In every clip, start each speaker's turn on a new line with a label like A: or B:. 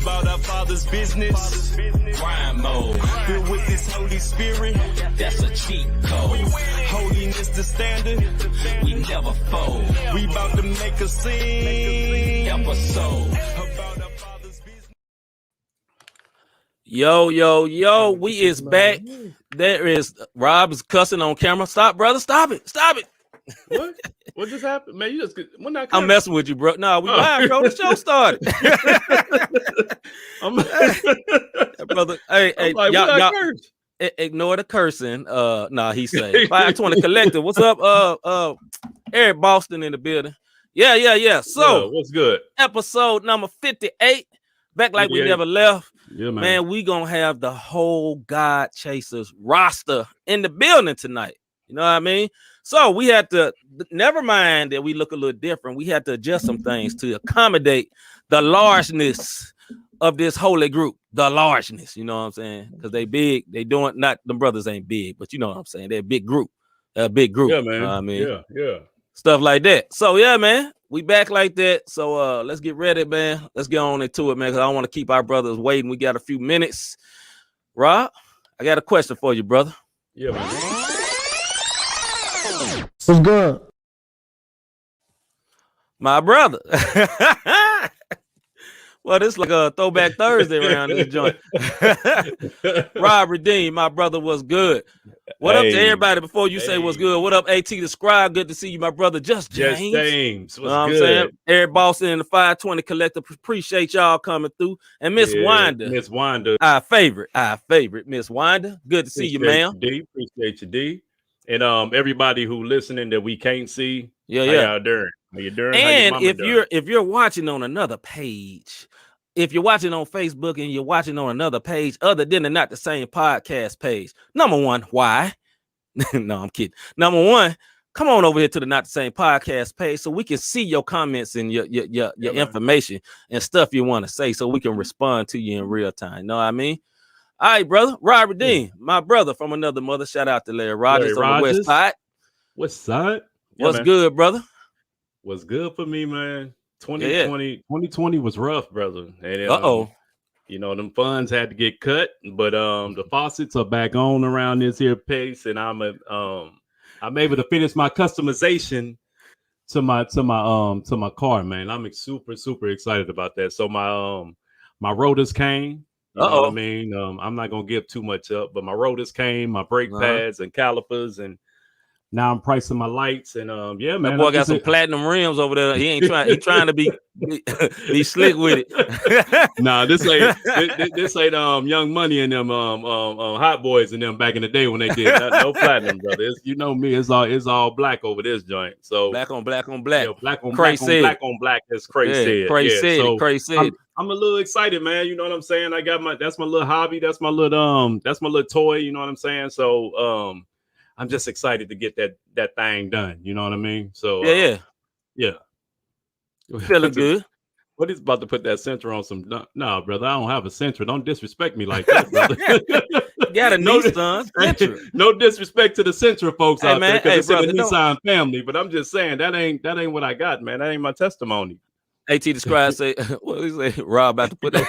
A: about our Father's business. Grind mode, filled with His Holy Spirit. That's a cheat code. Holiness the standard. We never fold. We about to make a scene episode about our Father's business.
B: Yo, we is back. There is Rob's cussing on camera. Stop, brother. Stop it.
C: What? What just happened? Man, you just when that
B: I'm messing with you, bro. No, we live, bro. The show started. Brother, hey,
C: like,
B: y'all ignore the cursing. He said 520 Collective. What's up? Eric Boston in the building. Yeah. So
C: what's good?
B: Episode number 58. Back like we never left.
C: Yeah,
B: man, we gonna have the whole Godchaserz roster in the building tonight. You know what I mean? So we had to, never mind that we look a little different. We had to adjust some things to accommodate the largeness of this holy group. The largeness, you know what I'm saying? Because they big, they doing, not, them brothers ain't big, but you know what I'm saying? They're a big group. Yeah, man. You know what I mean?
C: Yeah.
B: Stuff like that. So yeah, man, we back like that. So let's get ready, man. Let's get on into it, man, because I don't want to keep our brothers waiting. We got a few minutes. Rob, I got a question for you, brother.
C: Yeah, man.
D: What's good?
B: My brother. Well, this like a throwback Thursday around this joint. Rob Redeem, my brother, was good. What up to everybody before you say what's good? What up, AT the Scribe? Good to see you, my brother. Just James.
C: What's
B: I'm
C: good?
B: Saying? Eric Boston and the 520 Collective. Appreciate y'all coming through. And Miss Wanda.
C: Miss Wanda.
B: Our favorite, Miss Wanda. Good to see you, ma'am.
C: Appreciate you, D. And everybody who listening that we can't see.
B: Yeah.
C: How y'all doing? How you doing?
B: And if you're watching on another page, if you're watching on Facebook and you're watching on another page other than the Not the Same podcast page, number one, why? No, I'm kidding. Number one, come on over here to the Not the Same podcast page so we can see your comments and your information and stuff you want to say so we can respond to you in real time. Know what I mean? All right, brother. Rob Redeem, my brother from another mother. Shout out to Larry Rogers on the West Side.
C: West Side?
B: What's good, brother?
C: What's good for me, man? 2020 was rough, brother. And you know, them funds had to get cut, but the faucets are back on around this here pace, and I'm able to finish my customization to my car, man. I'm super excited about that. So my rotors came. You know what I mean? I'm not gonna give too much up, but my rotors came, my brake pads and calipers, and now I'm pricing my lights. And man,
B: that boy got some platinum rims over there. He trying to be slick with it.
C: Nah, this ain't Young Money and them Hot Boys and them back in the day when they did no platinum, brother. You know me, it's all black over this joint. So
B: black on black.
C: Yeah, black on black, as Cray said. I'm a little excited, man. You know what I'm saying? I got that's my little hobby. That's my little toy. You know what I'm saying? So I'm just excited to get that thing done. You know what I mean? So yeah.
B: Feeling good.
C: What is about to put that Sentra on some? No, brother, I don't have a Sentra. Don't disrespect me like that, brother.
B: You got a Nissan Sentra.
C: No disrespect to the Sentra folks out there, because it's in the Nissan family. But I'm just saying that ain't what I got, man. That ain't my testimony.
B: AT the Scribe say, what he say? Rob about to put that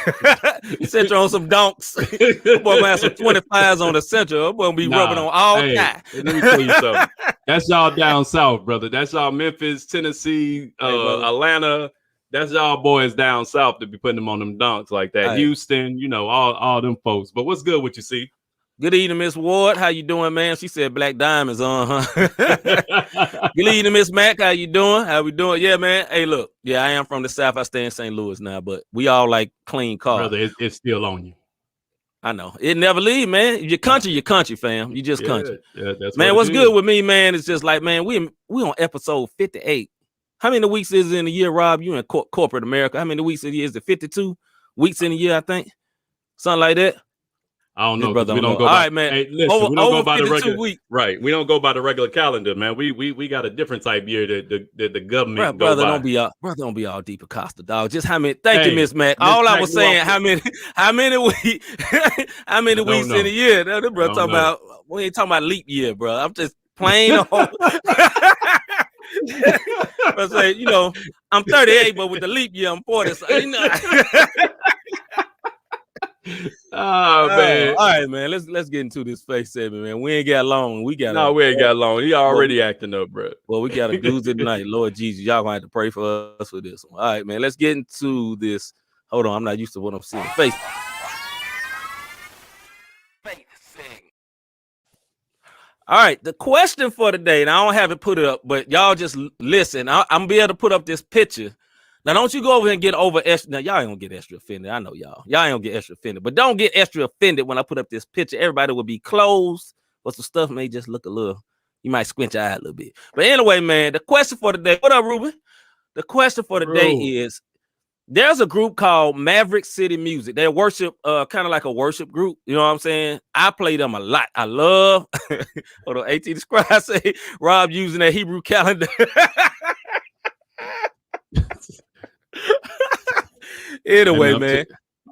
B: Sentra on some donks. Boy, gonna have some 25s on the Sentra. Boy, gonna be rubbing on all that.
C: Let me tell you something. That's y'all down south, brother. That's y'all Memphis, Tennessee, Atlanta. That's y'all boys down south to be putting them on them donks like that. Houston, you know, all them folks. But what's good with you, see?
B: Good evening, Miss Ward. How you doing, man? She said Black Diamonds on, huh? Good evening, Miss Mac. How you doing? How we doing? Yeah, man. Hey, look. Yeah, I am from the South. I stay in St. Louis now, but we all like clean cars.
C: Brother, it's still on you.
B: I know. It never leave, man. Your country, fam. You just country.
C: Yeah, that's
B: man, what's good with me, man? It's just like, man, we on episode 58. How many weeks is it in a year, Rob? You in corporate America. How many weeks in a year? Is it 52 weeks in a year, I think? Something like that.
C: I don't know.
B: Brother,
C: we don't go
B: by,
C: by,
B: all right, man.
C: Hey, listen, we don't go by the regular
B: weeks.
C: Right. We don't go by the regular calendar, man. We got a different type year that the government
B: brother
C: go
B: by. Don't be all deep Acosta, dog. Just how many? Thank you, Miss Mac. All I was saying, how many weeks? How many weeks in a year? Now, this brother talking about. We ain't talking about leap year, bro. I'm just plain on. I say, you know, I'm 38, but with the leap year, I'm 40. So, you know.
C: Man.
B: All right, man. Let's get into this face segment, man. We ain't got long. We ain't got
C: long. He already acting up, bro.
B: Well, we got a doozy tonight. Lord Jesus, y'all gonna have to pray for us for this one. All right, man. Let's get into this. Hold on, I'm not used to what I'm seeing. Face. All right, the question for today, and I don't have it put up, but y'all just listen. I'm gonna be able to put up this picture. Now, don't you go over and get over extra. Now, y'all ain't gonna get extra offended. I know y'all. Y'all ain't gonna get extra offended, but don't get extra offended when I put up this picture. Everybody will be closed, but some stuff may just look a little. You might squint your eye a little bit. But anyway, man, the question for today. What up, Ruben? The question for today is: there's a group called Maverick City Music. They worship, kind of like a worship group. You know what I'm saying? I play them a lot. I love. Hold on, AT Describe say Rob using that Hebrew calendar. Anyway, man,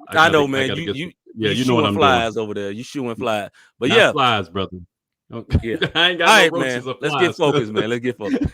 B: I know, man. You know what I'm flies doing over there. You shooting flies, but
C: not flies, brother. Okay.
B: Yeah, I ain't got no roaches, man. Let's get focused, man. Let's get focused.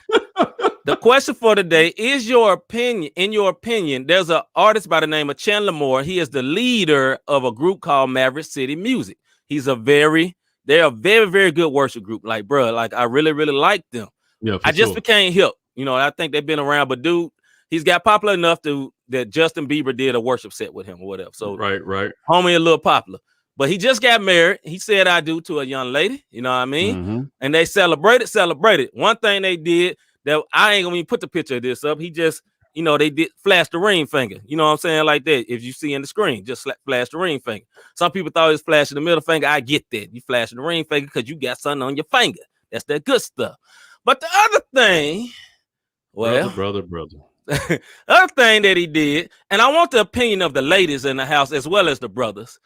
B: The question for today is your opinion. In your opinion, there's an artist by the name of Chandler Moore. He is the leader of a group called Maverick City Music. They're a very, very good worship group. Like, bro, like I really, really like them.
C: Yeah,
B: I just became hip. You know, I think they've been around, but dude, he's got popular enough that Justin Bieber did a worship set with him or whatever. So
C: right.
B: Homie a little popular. But he just got married. He said I do to a young lady. You know what I mean?
C: Mm-hmm.
B: And they celebrated. One thing they did that I ain't gonna even put the picture of this up. He just, you know, they did flash the ring finger. You know what I'm saying? Like that. If you see in the screen, just flash the ring finger. Some people thought it was flashing the middle finger. I get that. You flashing the ring finger because you got something on your finger. That's that good stuff. But the other thing, well,
C: brother.
B: other thing that he did, and I want the opinion of the ladies in the house as well as the brothers.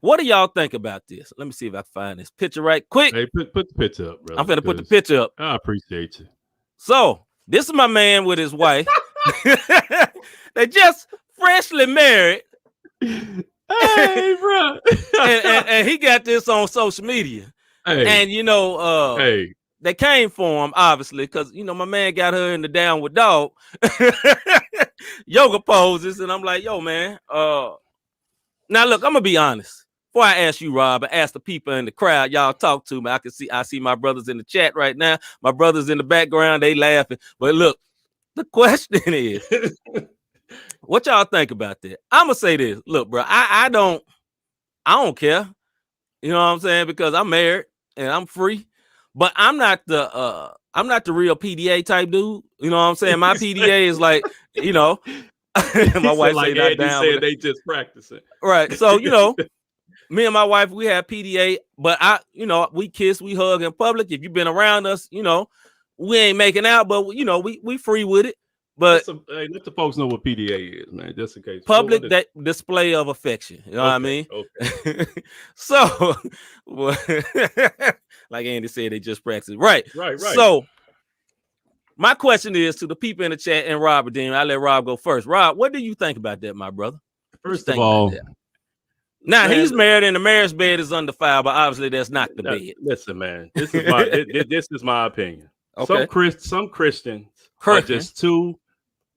B: What do y'all think about this? Let me see if I can find this picture right quick.
C: Hey, put the picture up, brother.
B: I'm gonna put the picture up.
C: I appreciate you.
B: So this is my man with his wife. They just freshly married.
C: Hey, bro.
B: and he got this on social media.
C: Hey.
B: And you know, they came for him, obviously, because you know my man got her in the downward dog yoga poses, and I'm like, yo, man. Now look, I'm gonna be honest. Before I ask you, Rob, I ask the people in the crowd, y'all talk to me. I see my brothers in the chat right now. My brothers in the background, they laughing. But look, the question is, what y'all think about that? I'm gonna say this. Look, bro, I don't care. You know what I'm saying? Because I'm married and I'm free. But I'm not the real PDA type dude. You know what I'm saying? My PDA is like, you know, my wife
C: like
B: say not down.
C: Said they just practicing.
B: Right. So, you know, me and my wife, we have PDA, but we kiss, we hug in public. If you've been around us, you know, we ain't making out, but you know, we free with it. But
C: let the folks know what PDA is, man, just in case.
B: Public display of affection. You know what I mean?
C: Okay.
B: So, like Andy said, they just practice. Right.
C: Right.
B: So, my question is to the people in the chat and Rob Redeem. I let Rob go first. Rob, what do you think about that, my brother?
C: First of all,
B: now he's married and the marriage bed is under fire, but obviously that's not the bed.
C: Listen, man, this is my opinion.
B: Okay.
C: Some Christians are just too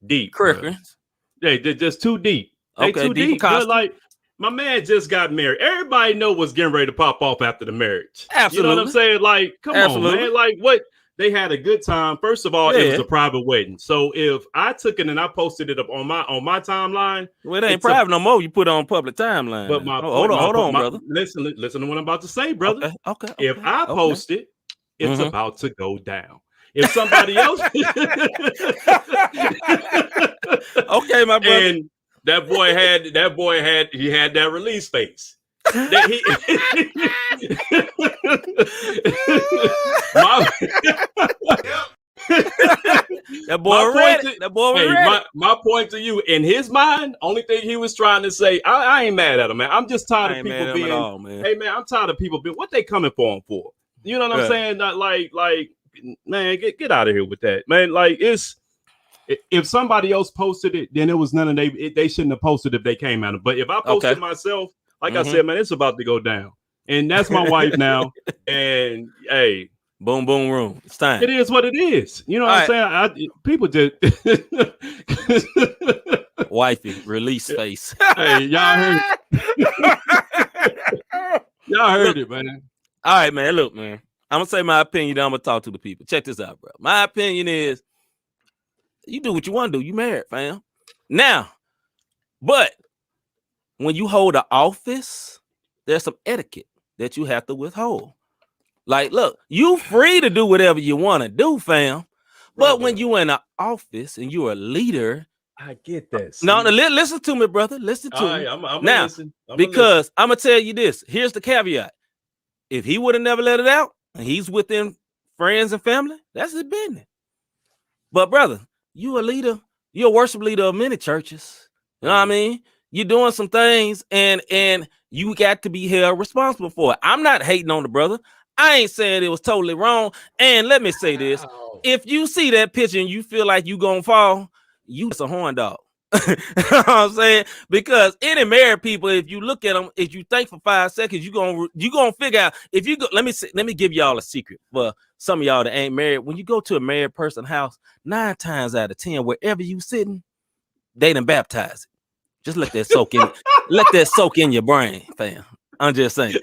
C: deep.
B: Christians.
C: They're just too deep. They too deep. Like my man just got married. Everybody know what's getting ready to pop off after the marriage.
B: Absolutely.
C: You know what I'm saying? Like, come on, man. Like what? They had a good time. First of all, it was a private wedding. So if I took it and I posted it up on my timeline,
B: well, it ain't private no more. You put it on public timeline.
C: But hold on, brother. Listen to what I'm about to say, brother.
B: Okay.
C: If I post it, it's about to go down. If somebody else,
B: okay, my brother.
C: And that boy had that release face.
B: That boy ready.
C: My point to you, in his mind, only thing he was trying to say, I ain't mad at him, man. I'm just tired of people being all, man. Hey, man, I'm tired of people being what they coming for him for. You know what I'm saying? Not like, man, get out of here with that, man. Like if somebody else posted it, then it was none of they shouldn't have posted if they came at him. But if I posted myself, like I said, man, it's about to go down. And that's my wife now. And hey,
B: boom, boom, room. It's time.
C: It is what it is. You know what I'm saying? People just
B: Wifey, release face.
C: Hey, y'all heard y'all heard it, man.
B: All right, man. Look, man. I'm gonna say my opinion, then I'm gonna talk to the people. Check this out, bro. My opinion is you do what you want to do. You married, fam. Now, but when you hold an office, there's some etiquette that you have to withhold. Like, look, you free to do whatever you want to do, fam. But when you in an office and you're a leader,
C: I get that.
B: No, listen to me, brother. Listen to me.
C: I'm
B: now,
C: listen.
B: because I'm gonna tell you this. Here's the caveat: if he would have never let it out, and he's within friends and family, that's his business. But brother, you a leader. You're a worship leader of many churches. You know what I mean? You're doing some things, and you got to be held responsible for it. I'm not hating on the brother. I ain't saying it was totally wrong. And let me say this: if you see that picture and you feel like you gonna fall, you just a horn dog. You know what I'm saying? Because any married people, if you look at them, if you think for 5 seconds, you gonna figure out. If you go, let me give y'all a secret for some of y'all that ain't married. When you go to a married person's house, 9 times out of 10, wherever you sitting, they done baptize it. Just let that soak in. Let that soak in your brain, fam. I'm just saying.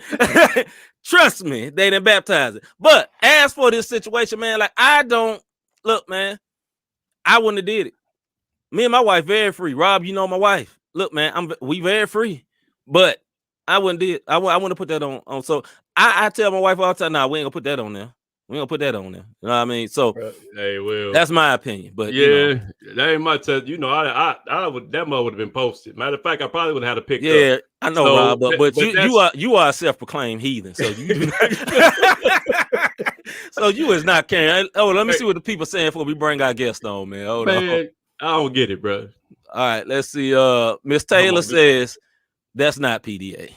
B: Trust me, they didn't baptize it. But as for this situation, man, like I don't look, man. I wouldn't have did it. Me and my wife very free. Rob, you know my wife. Look, man, we very free. But I wouldn't did. I wouldn't put that on. So I tell my wife all the time, nah, we ain't gonna put that on there. We ain't gonna put that on there. You know what I mean? So
C: hey, well,
B: that's my opinion. But
C: yeah, that ain't my test. You know, I would that mug would have been posted. Matter of fact, I probably would have had to pick up.
B: Yeah, I know, so, Rob, but you are a self-proclaimed heathen. So you do not, so you is not carrying. Oh, let me see what the people saying before we bring our guest on, man. Hold on.
C: I don't get it, bro.
B: All right, let's see. Miss Taylor says that's not PDA.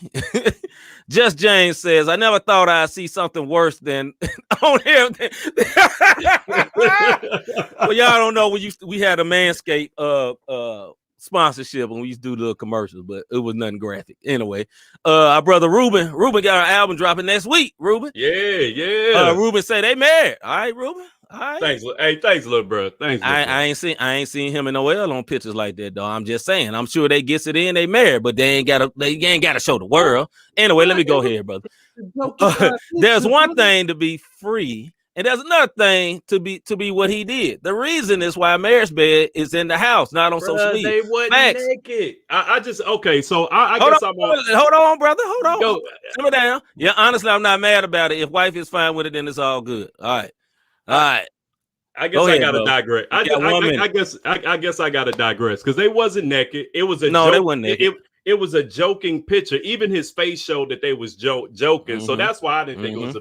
B: Just James says, I never thought I'd see something worse than on here. Well, y'all don't know we had a Manscaped sponsorship when we used to do the commercials, but it was nothing graphic. Anyway, our brother Ruben got an album dropping next week. Ruben,
C: yeah.
B: Ruben said they married. All right, Ruben. All right.
C: Thanks, little bro. Thanks.
B: I ain't seen him in no L on pictures like that, though. I'm just saying. I'm sure they gets it in. They married, but they ain't gotta show the world. Anyway, let me go ahead, brother. There's one thing to be free, and there's another thing to be what he did. The reason is why marriage bed is in the house, not on social media.
C: They wasn't naked. I just okay. So I guess I'm on.
B: Hold on, brother. Hold on. Go. Simmer down. Yeah, honestly, I'm not mad about it. If wife is fine with it, then it's all good. All right.
C: I guess I gotta digress. I guess I gotta digress because they wasn't naked. It was a joke.
B: They wasn't naked.
C: It was a joking picture. Even his face showed that they was joking. Mm-hmm. So that's why I didn't think it was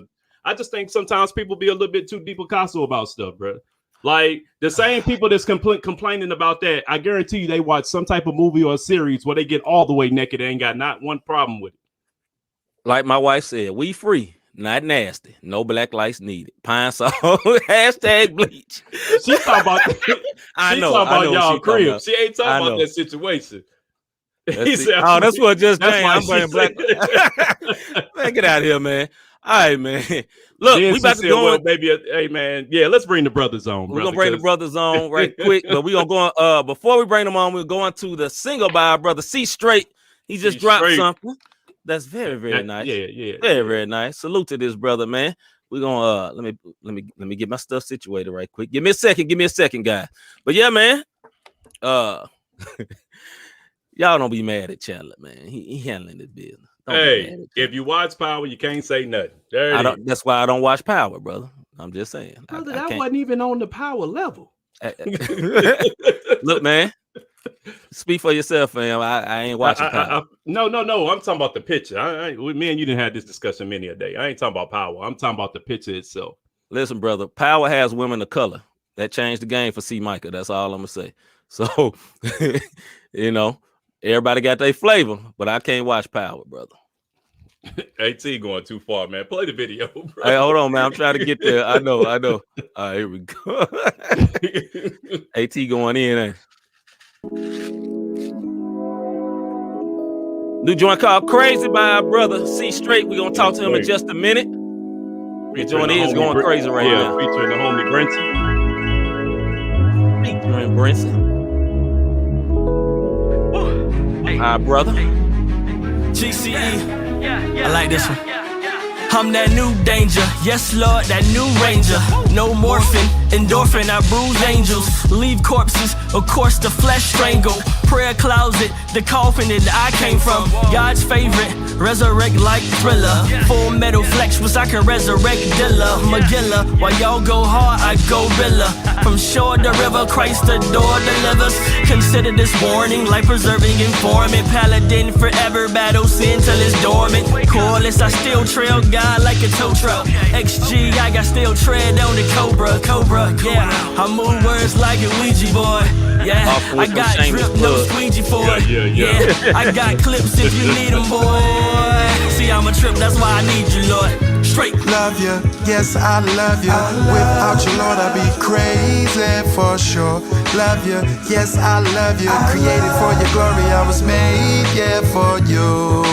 C: I just think sometimes people be a little bit too Picasso about stuff, bro. Like the same people that's complaining about that, I guarantee you they watch some type of movie or a series where they get all the way naked and ain't got not one problem with it.
B: Like my wife said, we free. Not nasty. No black lights needed. Pine salt. Hashtag bleach.
C: She talking about y'all crib. She ain't talking about that situation.
B: He said, that's what just changed. I'm wearing black. Man, get out of here, man. All right, man. Look, we about to go on.
C: Hey, man. Yeah, let's bring the brothers on.
B: We're gonna bring the brothers on right quick, but we're gonna go. Before we bring them on, we're going to the single by our brother CStraight. He just dropped something. That's very, very nice.
C: Yeah.
B: Very nice. Salute to this brother, man. We're gonna let me get my stuff situated right quick. Give me a second, guys. But yeah, man. Y'all don't be mad at Chandler, man. He handling this business.
C: If you watch Power, you can't say nothing.
B: That's why I don't watch Power, brother. I'm just saying.
C: Brother, that wasn't even on the Power level.
B: Look, man. Speak for yourself, fam. I ain't watching Power.
C: No. I'm talking about the picture. Me and you didn't have this discussion many a day. I ain't talking about Power. I'm talking about the picture itself.
B: Listen, brother. Power has women of color. That changed the game for C. Micah. That's all I'm gonna say. So, everybody got their flavor, but I can't watch Power, brother.
C: AT going too far, man. Play the video, bro.
B: Hey, hold on, man. I'm trying to get there. I know. All right, here we go. AT going in. New joint called Crazy by our brother CStraight. We're gonna talk to him in just a minute. The joint is going crazy right now.
C: Featuring the homie Brinson.
B: Featuring Brinson. brother.
A: GCE. I like this one. I'm that new danger, yes Lord, that new ranger. No morphine, endorphin, I bruise angels. Leave corpses, of course the flesh strangle. Prayer closet, the coffin that I came from. God's favorite, resurrect like Thriller. Full metal flex, was I can resurrect Dilla. Magilla, while y'all go hard, I go Rilla. From shore to river, Christ the door delivers. Consider this warning, life preserving informant. Paladin forever, battle sin till it's dormant. Coreless, I still trail God like a tow truck. XG, I got still tread on the Cobra, yeah. I move words like a Ouija board, yeah. I got drip, no squeegee for it, yeah. I got clips if you need them, boy. See, I'm a trip, that's why I need you, Lord. Straight.
D: Love you, yes, I love you. Without you, Lord, I'd be crazy for sure. Love you, yes, I love you. Created for your glory, I was made, yeah, for you.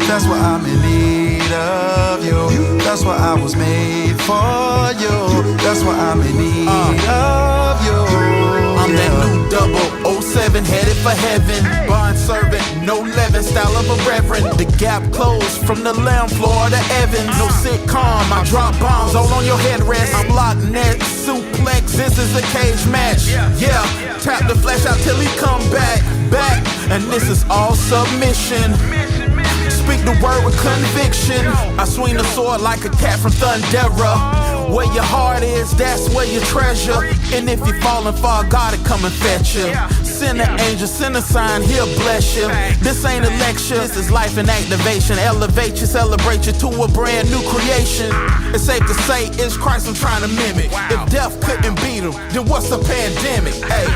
D: That's why I'm in need of you. That's why I was made for you. That's why I'm in need of you.
E: I'm that new 007 headed for heaven. Bond servant, no leaven, style of a reverend. The gap closed from the lamb floor to Evans. No sitcom, I drop bombs all on your headrest. I'm locked net, suplex, this is a cage match. Yeah, tap the flesh out till he come back. And this is all submission. Speak the word with conviction. I swing the sword like a cat from Thundera. Where your heart is, that's where your treasure. And if you're falling far, God will come and fetch you. Send an angel, send a sign, he'll bless you. This ain't a lecture, this is life in activation. Elevate you, celebrate you to a brand new creation. It's safe to say, it's Christ I'm trying to mimic. If death couldn't beat him, then what's a pandemic? Hey.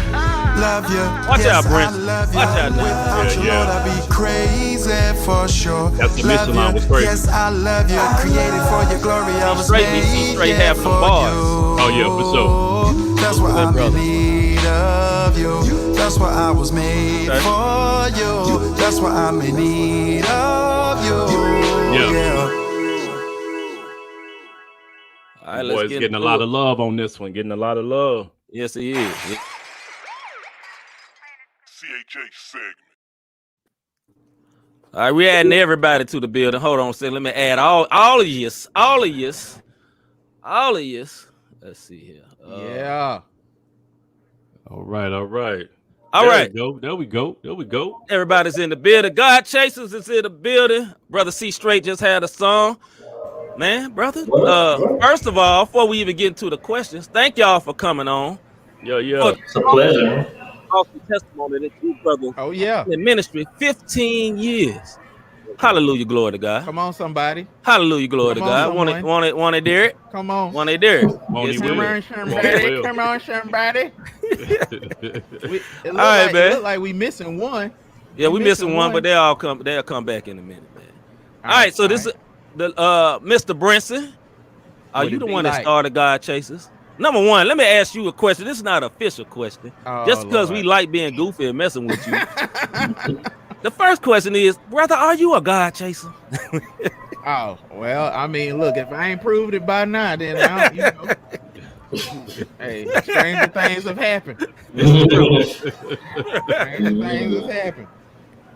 D: Love you,
B: watch
D: yes,
B: out, Brent.
D: I love you.
B: Watch out now.
D: Without you, Lord, I'd be crazy for sure.
C: That's the mission line was
D: Love you,
C: crazy.
D: yes, I love you. Created for your glory, I was made,
B: CStraight
D: yeah,
B: having
D: for
B: the bars.
D: you.
C: Oh yeah, for sure.
D: That's why I'm in need of you. That's why I was made for you. That's why I'm in need of you.
C: Yeah.
B: All right,
C: Boy's getting a lot of love on this one. Getting a lot of love.
B: Yes, he is.
F: CHH segment.
B: All right, we're adding everybody to the building. Hold on a second. Let me add all of yous. Let's see here.
E: Yeah.
C: All right.
B: All
C: There we go.
B: Everybody's in the building. Godchaserz is in the building. Brother CStraight just had a song. Man, brother. First of all, before we even get into the questions, thank y'all for coming on.
C: Yeah.
G: It's a pleasure.
B: Awesome testimony that you, brother.
E: Oh, yeah.
B: In ministry, 15 years. Hallelujah, glory to God.
E: Come on, somebody.
B: Hallelujah, glory to
E: Come
B: God.
E: on,
B: Want it, Derek?
E: Come on.
B: Want it, Derek?
E: Come on, somebody. All
B: right, man.
E: It look like we missing one.
B: Yeah, we missing one, but they'll come back in a minute, man. All right, so this is the Mr. Brinson. Are you the one that started Godchaserz? Number one, let me ask you a question. This is not an official question. Just because we like being goofy and messing with you. The first question is, brother, are you a Godchaser?
E: Oh, well, I mean, look, if I ain't proved it by now, then I don't, you know. Hey, stranger things have happened.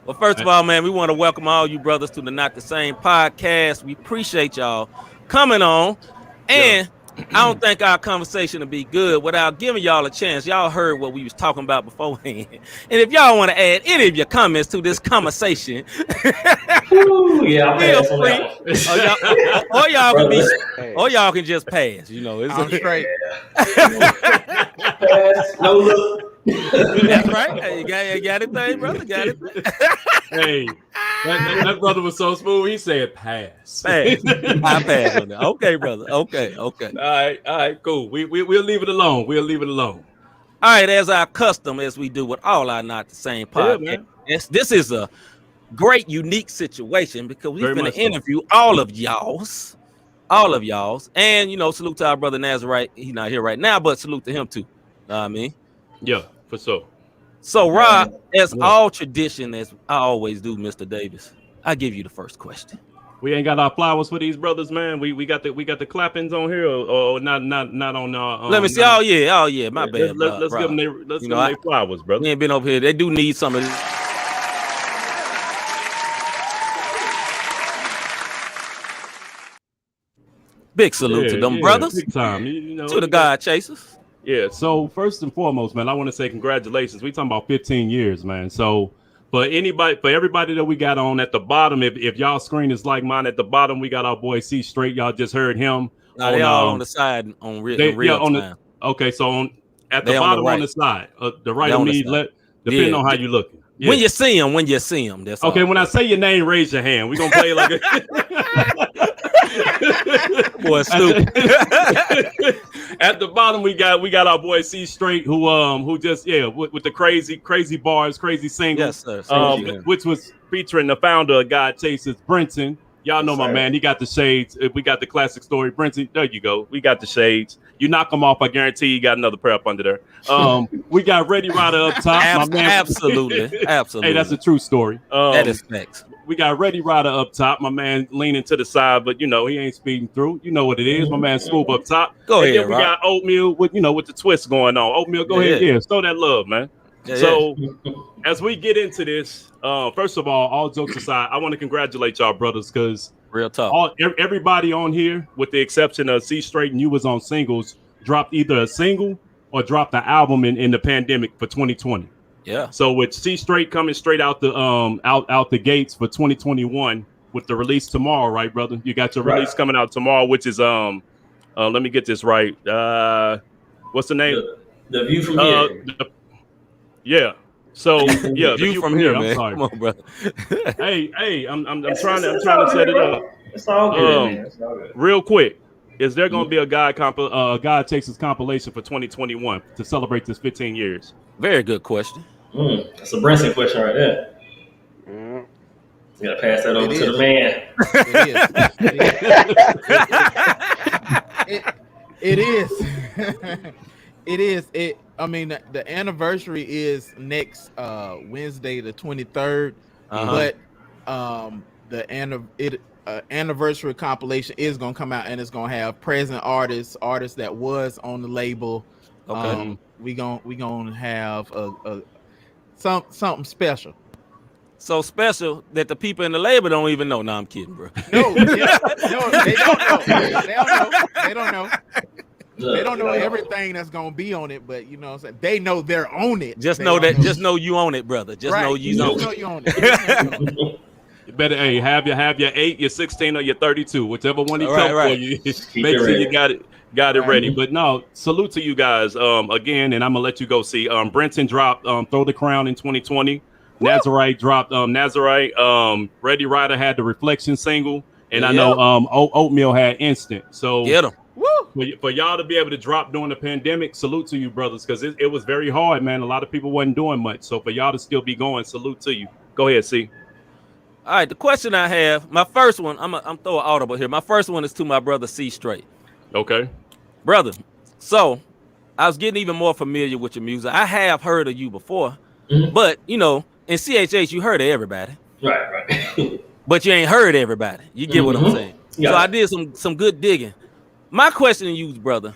B: Well, first of all, man, we want to welcome all you brothers to the Not the Same podcast. We appreciate y'all coming on. And I don't think our conversation will be good without giving y'all a chance. Y'all heard what we was talking about beforehand. And if y'all want to add any of your comments to this conversation,
G: Ooh, yeah,
B: feel free. Or y'all can be, or y'all can just pass. You know,
E: I'm straight.
G: No look.
B: That's right. Hey, you got it, thing, brother. Got it.
C: Hey, that brother was so smooth. He said, "Pass."
B: I pass on that. Okay, brother. Okay.
C: All right, cool. We'll leave it alone. All
B: right, as our custom, as we do with all our Not the Same podcast. This is a great, unique situation because we're going to interview all of y'all's, and salute to our brother Nazarite. He's not here right now, but salute to him too. Know what I mean?
C: Yeah, for sure.
B: So, Rob, as all tradition, as I always do, Mr. Davis, I give you the first question.
C: We ain't got our flowers for these brothers, man. We got the clappings on here, or not on our.
B: Let me see. Oh yeah. My bad.
C: Let's give them their flowers, brother.
B: We ain't been over here. They do need some of this. Big salute to them brothers.
C: Big time. You know,
B: to the Godchasers.
C: Yeah. So first and foremost, man, I want to say congratulations. We talking about 15 years, man. So for everybody that we got on at the bottom, if y'all screen is like mine at the bottom, we got our boy CStraight. Y'all just heard him.
B: No, they all on the side on real time.
C: Okay, so at the bottom on the side, the right of me, depending on how you looking. Yeah.
B: When you see them, that's
C: okay. When I say your name, raise your hand. We're gonna play like a
B: boy stupid.
C: At the bottom, we got our boy CStraight, who just with the crazy bars, crazy singles,
B: yes, sir.
C: Which was featuring the founder of Godchaserz, Brenton. Y'all know my man. He got the shades. We got the classic story. Brenton, there you go. We got the shades. You knock them off, I guarantee you got another pair up under there. We got Ready Rider up top. My man.
B: Absolutely.
C: Hey, that's a true story.
B: That is facts.
C: We got Ready Rider up top. My man leaning to the side, but he ain't speeding through. You know what it is. My man Smooth up top.
B: Go ahead.
C: Then we got Oatmeal with the twist going on. Oatmeal, go ahead. Yeah, show that love, man. So as we get into this, first of all jokes aside, I want to congratulate y'all brothers because
B: real talk.
C: Everybody on here, with the exception of CStraight and you was on singles, dropped either a single or dropped an album in the pandemic for 2020.
B: Yeah.
C: So with CStraight coming straight out the gates for 2021 with the release tomorrow, right, brother? You got your release coming out tomorrow, which is let me get this right. What's the name?
G: The View from Here.
C: Yeah. So
B: the View from Here, man.
C: I'm sorry.
B: Come on, brother.
C: hey, I'm trying to set it up.
G: It's all good, man. It's all good.
C: Real quick, is there going to be a Godchaserz compilation for 2021 to celebrate this 15 years?
B: Very good question.
G: That's a Brinson question right there. You gotta pass that over to the man.
H: It is. I mean, the anniversary is next Wednesday, the 23rd. But the anniversary compilation is gonna come out, and it's gonna have present artists that was on the label.
B: Okay.
H: We gonna have something special.
B: So special that the people in the label don't even know. No, I'm kidding, bro.
H: No, they don't know. They don't know. They don't know everything that's gonna be on it, but you know what I'm saying? They know they're on it.
B: Just know you own it, brother. Just know you own it.
C: You better have your 8, your 16, or your 32, whichever one he comes for you. Make sure you got it ready. But no, salute to you guys again, and I'm gonna let you go see. Brenton dropped Throw the Crown in 2020. Nazarite dropped Nazarite. Ready Rider had the Reflection single, and I know Oatmeal had Instant. So
B: get 'em.
C: For y'all to be able to drop during the pandemic, salute to you, brothers, because it was very hard, man. A lot of people wasn't doing much. So for y'all to still be going, salute to you. Go ahead, C.
B: All right, the question I have, my first one, I'm throwing audible here. My first one is to my brother CStraight.
C: Okay.
B: Brother, so I was getting even more familiar with your music. I have heard of you before, but in CHH, you heard of everybody.
G: Right.
B: But you ain't heard everybody. You get what I'm saying? Yeah. So I did some good digging. My question to you, brother,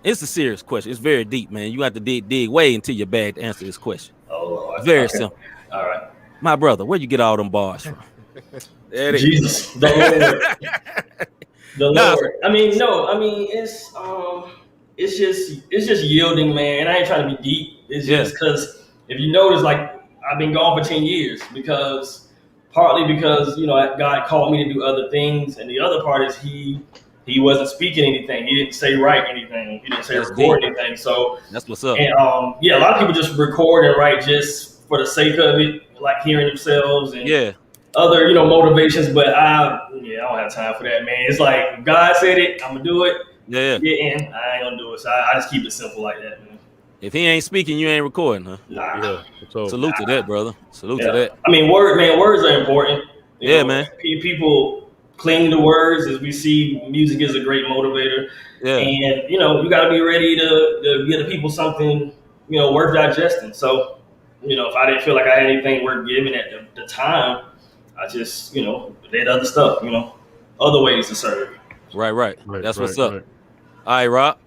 B: it's a serious question. It's very deep, man. You have to dig way into your bag to answer this question.
G: Oh, Lord.
B: Very simple.
G: All right.
B: My brother, where you get all them bars from?
G: Jesus, the Lord. The Lord. I mean, it's just yielding, man. And I ain't trying to be deep. It's just because if you notice, like, I've been gone for 10 years partly because God called me to do other things, and the other part is he wasn't speaking anything. He didn't say write anything. He didn't say record anything. So
B: that's what's up.
G: And a lot of people just record and write just for the sake of it, like hearing themselves and other motivations. But I don't have time for that, man. It's like if God said it, I'm gonna do it.
B: Yeah.
G: And I ain't gonna do it. So I just keep it simple like that, man.
B: If he ain't speaking, you ain't recording, huh?
G: Nah.
C: Yeah.
B: Salute to that, brother. Salute to that.
G: I mean, words are important.
B: You know, man.
G: People cling to words, as we see music is a great motivator.
B: Yeah.
G: And you got to be ready to give the people something worth digesting. So if I didn't feel like I had anything worth giving at the time, I just did other stuff, other ways to serve.
B: Right. That's what's up. Right. All right, Rob.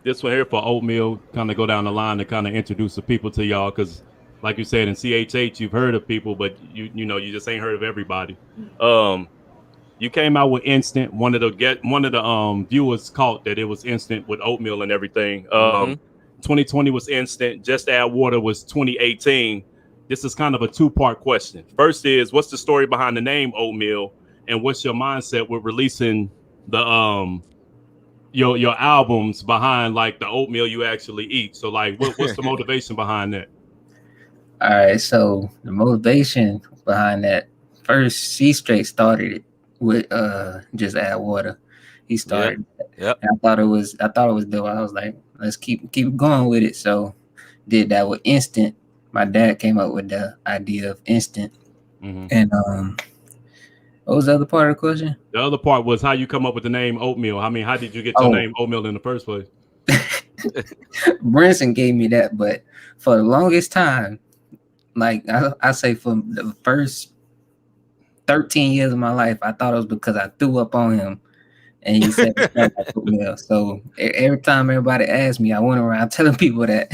C: This one here for Oatmeal, kind of go down the line to kind of introduce the people to y'all, because like you said, in CHH you've heard of people, but you just ain't heard of everybody. You came out with instant. One of the viewers caught that it was instant with oatmeal and everything. 2020 was instant. Just Add Water was 2018. This is kind of a two-part question. First is, what's the story behind the name Oatmeal, and what's your mindset with releasing the your albums behind like the oatmeal you actually eat? So like, what's the motivation behind that?
I: All right, so the motivation behind that, first CStraight started it with Just Add Water. He started.
B: Yep.
I: I thought it was dope. I was like, let's keep going with it. So did that with instant. My dad came up with the idea of instant. And what was the other part of the question?
C: The other part was how you come up with the name Oatmeal. I mean, how did you get your name Oatmeal in the first place?
I: Brinson gave me that, but for the longest time, like I say, for the first 13 years of my life, I thought it was because I threw up on him and he said oatmeal. So every time everybody asked me, I went around telling people that.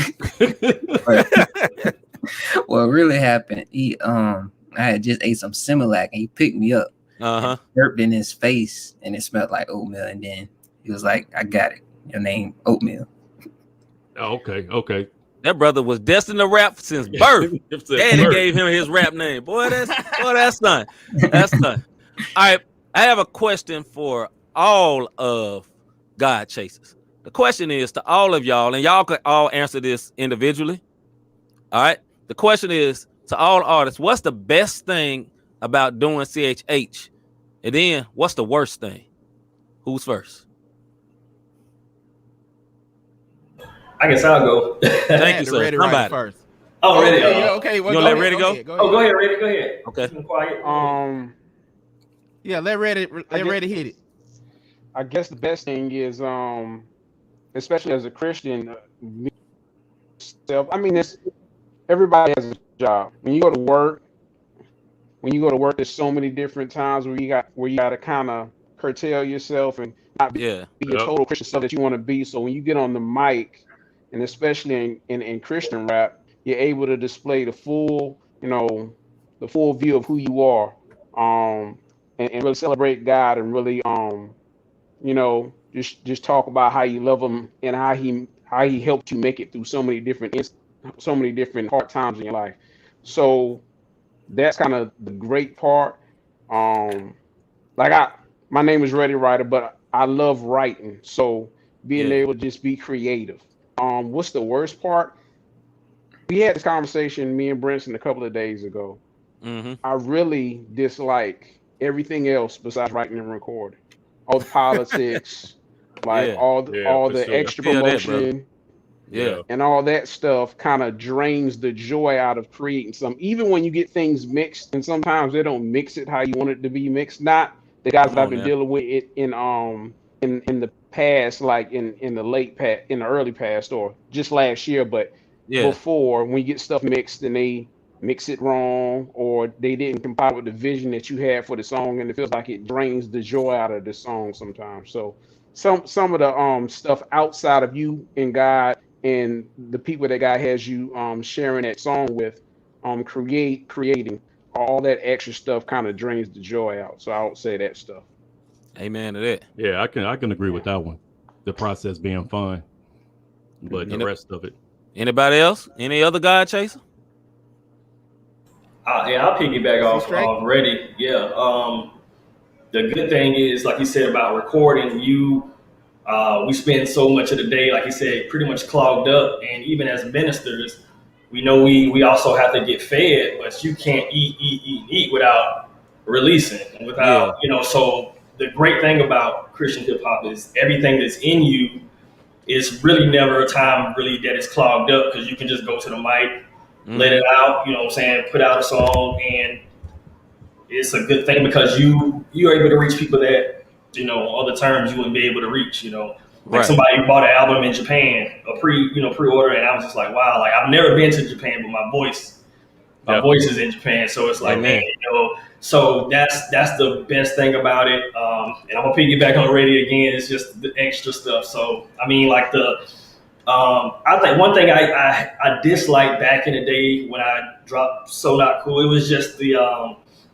I: But what really happened, I had just ate some Similac and he picked me up, burped in his face, and it smelled like oatmeal. And then he was like, I got it. Your name, Oatmeal.
C: Oh, okay.
B: That brother was destined to rap since birth. Daddy gave him his rap name. That's done. That's done. All right. I have a question for all of Godchasers. The question is to all of y'all, and y'all could all answer this individually. All right. The question is to all artists, what's the best thing about doing CHH? And then what's the worst thing? Who's first?
G: I guess I'll go.
B: Thank you, sir.
H: Somebody first.
G: Oh, Reddy.
H: Okay. Well,
B: you let Reddy go?
G: Go ahead, Reddy. Go ahead.
B: Okay.
G: Quiet.
H: Yeah, let Reddy hit it.
J: I guess the best thing is, especially as a Christian, I mean, everybody has a job. When you go to work, there's so many different times where you got to kind of curtail yourself and not be a total Christian self that you want to be. So when you get on the mic, and especially in Christian rap, you're able to display the full view of who you are, and really celebrate God, and really just talk about how you love him and how he helped you make it through so many different hard times in your life. So that's kind of the great part. My name is Reddy Writer, but I love writing. So being able to just be creative. What's the worst part? We had this conversation, me and Brinson, a couple of days ago. I really dislike everything else besides writing and recording. All the politics, all the extra promotion, and all that stuff kind of drains the joy out of creating something. Even when you get things mixed, and sometimes they don't mix it how you want it to be mixed. Not the guys that I've been dealing with it in the past, like in the early past, or just last year, but before, when you get stuff mixed and they mix it wrong, or they didn't comply with the vision that you had for the song, and it feels like it drains the joy out of the song sometimes. So some of the stuff outside of you and God and the people that God has you sharing that song with, creating all that extra stuff kind of drains the joy out. So I would say that stuff.
B: Amen to that.
C: Yeah, I can agree with that one. The process being fun, but the rest of it.
B: Anybody else? Any other Godchaser?
G: I'll piggyback off Reddy. Yeah. The good thing is, like you said about recording, we spend so much of the day, like you said, pretty much clogged up. And even as ministers, we know we also have to get fed, but you can't eat without releasing, without, so the great thing about Christian hip hop is everything that's in you is really never a time really that it's clogged up, because you can just go to the mic, let it out, put out a song, and it's a good thing because you're able to reach people that, other terms you wouldn't be able to reach, Like somebody bought an album in Japan, a pre-order, and I was just like, wow, like I've never been to Japan, but my voice is in Japan. So it's like, man, so that's the best thing about it. And I'm gonna piggyback on Reddy again. It's just the extra stuff. So I mean, like I think one thing I disliked back in the day when I dropped So Not Cool, it was just the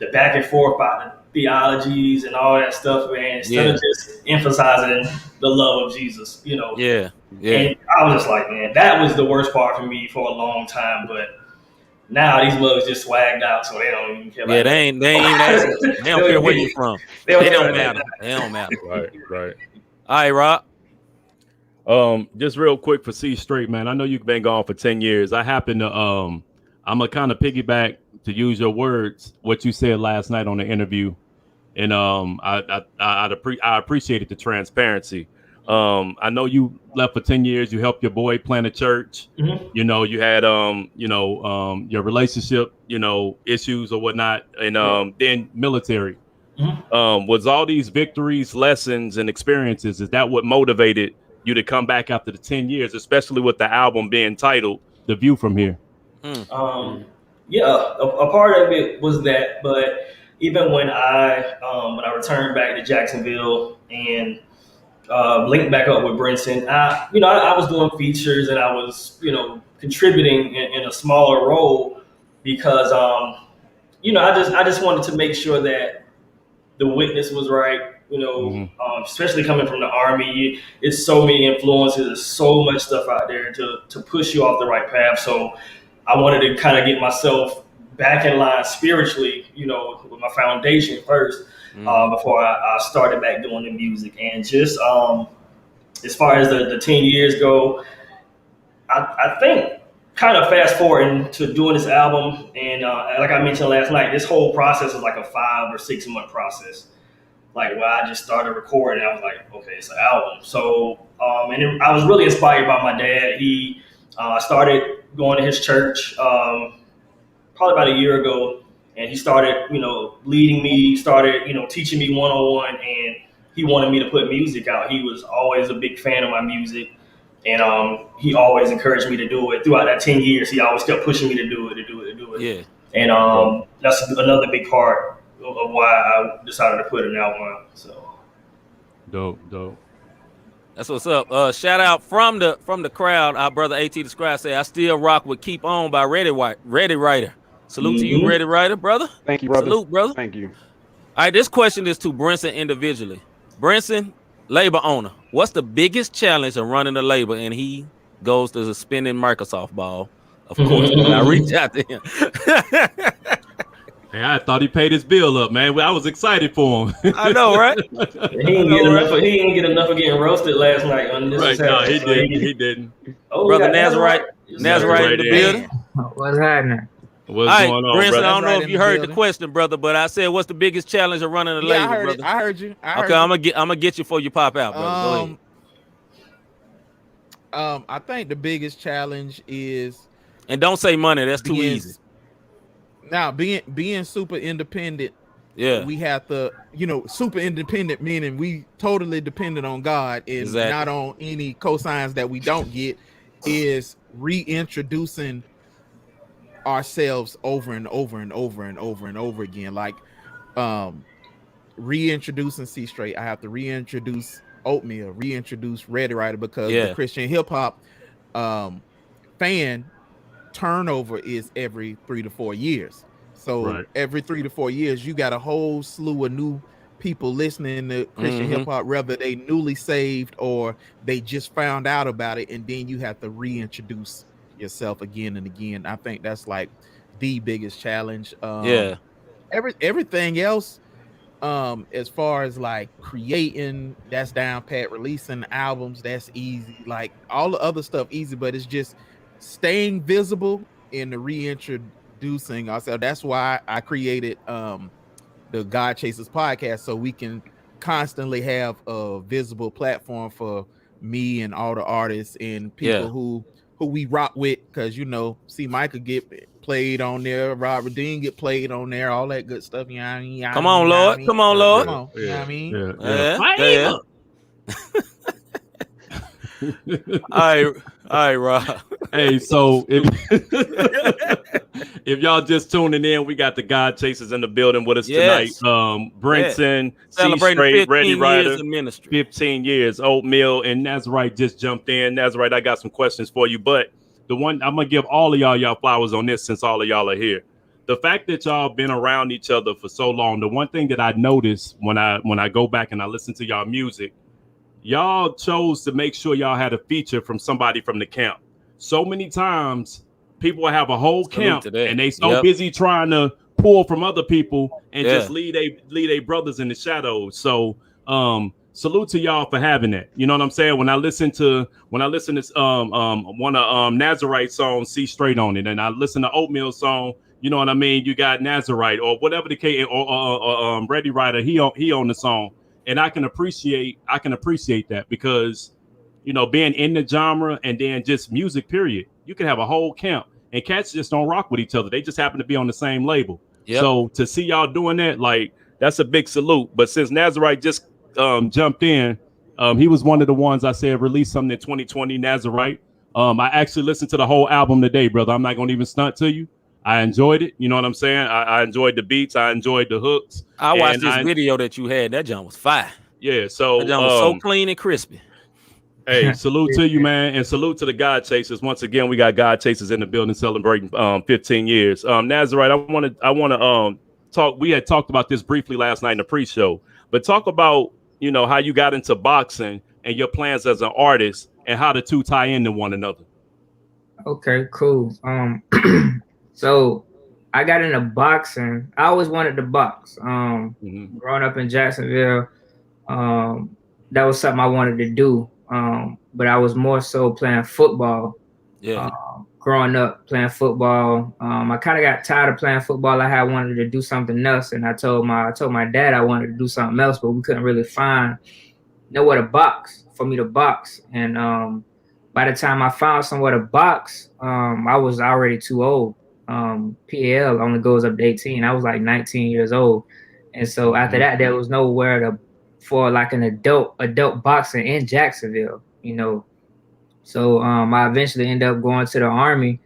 G: the back and forth about the theologies and all that stuff, man, instead of just emphasizing the love of Jesus, you know.
B: Yeah.
G: And I was just like, man, that was the worst part for me for a long time. But now these mugs just swagged out, so they don't even care about
B: they ain't asking. They don't care where you're from. They don't matter. They don't matter.
C: Right.
B: All right,
C: Rob. Just real quick for CStraight, man. I know you've been gone for 10 years. I happen to I'm gonna kind of piggyback, to use your words, what you said last night on the interview. And I appreciated the transparency. I know you left for 10 years. You helped your boy plant a church.
G: Mm-hmm.
C: You know, you had your relationship, issues or whatnot, and then military.
G: Mm-hmm.
C: Was all these victories, lessons, and experiences, is that what motivated you to come back after the 10 years, especially with the album being titled The View From Here?
G: Yeah, a part of it was that, but even when I returned back to Jacksonville and linked back up with Brinson, I was doing features and I was, contributing in a smaller role because, I just wanted to make sure that the witness was right, especially coming from the Army. It's so many influences, there's so much stuff out there to push you off the right path. So I wanted to kind of get myself back in line spiritually, with my foundation first, before I started back doing the music. And just as far as the 10 years go, I think kind of fast forwarding to doing this album, and like I mentioned last night, this whole process is like a 5 or 6 month process. Like, where I just started recording, I was like, okay, it's an album. So, I was really inspired by my dad. He started going to his church probably about a year ago, and he started, leading me, started, teaching me one-on-one, and he wanted me to put music out. He was always a big fan of my music, and he always encouraged me to do it. Throughout that 10 years, he always kept pushing me to do it.
B: Yeah.
G: And that's another big part of why I decided to put an album out. So
C: dope.
B: That's what's up. Shout out from the crowd. Our brother AT the Scribe say, I still rock with Keep On by Ready Writer. Salute to you, Ready Writer, brother.
J: Thank you, brother.
B: Salute, brother.
J: Thank you.
B: All right, this question is to Brinson individually. Brinson, labor owner, what's the biggest challenge of running a label? And he goes to the spinning Microsoft ball, of course. I reach out to him.
C: Hey, I thought he paid his bill up, man. I was excited for him.
B: I know, right?
G: He didn't get enough of getting roasted last night on this.
C: Right, no, he didn't.
G: Oh,
B: brother Nazarite in the building.
K: What's happening?
C: What's going on,
B: Brinson,
C: brother?
B: I don't know if you heard the question, brother, but I said, what's the biggest challenge of running a label, brother?
H: I heard you.
B: Okay, I'm gonna get you before you pop out, brother. Go ahead.
H: I think the biggest challenge is,
B: and don't say money. That's too easy.
H: Now, being super independent.
B: Yeah,
H: we have to, super independent, meaning we totally dependent on God and not on any cosigns that we don't get, is reintroducing ourselves over and over and over and over and over again. Like reintroducing CStraight, I have to reintroduce Oatmeal, reintroduce Ready Writer, because the Christian hip hop fan turnover is every 3 to 4 years. So every 3 to 4 years, you got a whole slew of new people listening to Christian hip hop, whether they newly saved or they just found out about it, and then you have to reintroduce yourself again and again. I think that's like the biggest challenge. Everything else, as far as like creating, that's down pat. Releasing albums, that's easy. Like all the other stuff easy, but it's just staying visible and the reintroducing ourselves. That's why I created the Godchaserz podcast, so we can constantly have a visible platform for me and all the artists and people who we rock with, because see Micah get played on there, Robert Dean get played on there, all that good stuff.
B: Come on, Lord. Come on, Lord.
H: Come on. You know what I mean?
B: Yeah. All right, Rob.
C: Hey, so if y'all just tuning in, we got the Godchaserz in the building with us tonight. Brinson, CStraight, Ready Writer, 15 years, Oatmeal, and Nazarite just jumped in. Nazarite, I got some questions for you, but the one I'm gonna give all of y'all flowers on this, since all of y'all are here. the fact that y'all been around each other for so long, the one thing that I noticed when I go back and I listen to y'all music, y'all chose to make sure y'all had a feature from somebody from the camp. So many times people have a whole camp and they so busy trying to pull from other people and just lead a brothers in the shadows. So salute to y'all for having that. You know what I'm saying? When I listen to one of Nazarite songs, CStraight on it, and I listen to Oatmeal song, you know what I mean? You got Nazarite or whatever the case, or Ready Rider, he on the song. And I can appreciate that because, you know, being in the genre and then just music, period. You can have a whole camp and cats just don't rock with each other. They just happen to be on the same label. Yep. So to see y'all doing that, like, that's a big salute. But since Nazarite just jumped in, he was one of the ones I said released something in 2020, Nazarite. I actually listened to the whole album today, brother. I'm not going to even stunt to you. I enjoyed it. You know what I'm saying? I enjoyed the beats. I enjoyed the hooks.
B: I watched this video that you had. That jump was fire.
C: Yeah, so
B: that jump was so clean and crispy.
C: Hey, salute to you, man, and salute to the Godchasers. Once again, we got Godchasers in the building celebrating 15 years. Nazarite, I want to talk. We had talked about this briefly last night in the pre-show, but talk about, you know, how you got into boxing and your plans as an artist and how the two tie into one another.
K: Okay, cool. So I got into boxing. I always wanted to box. Growing up in Jacksonville, that was something I wanted to do. But I was more so playing football. Yeah. Growing up playing football, I kind of got tired of playing football. I wanted to do something else, and I told my dad I wanted to do something else, but we couldn't really find nowhere to box for me to box. And by the time I found somewhere to box, I was already too old. PL only goes up to 18. I was like 19 years old, and so after that, there was nowhere for like an adult boxing in Jacksonville, you know. So I eventually ended up going to the Army,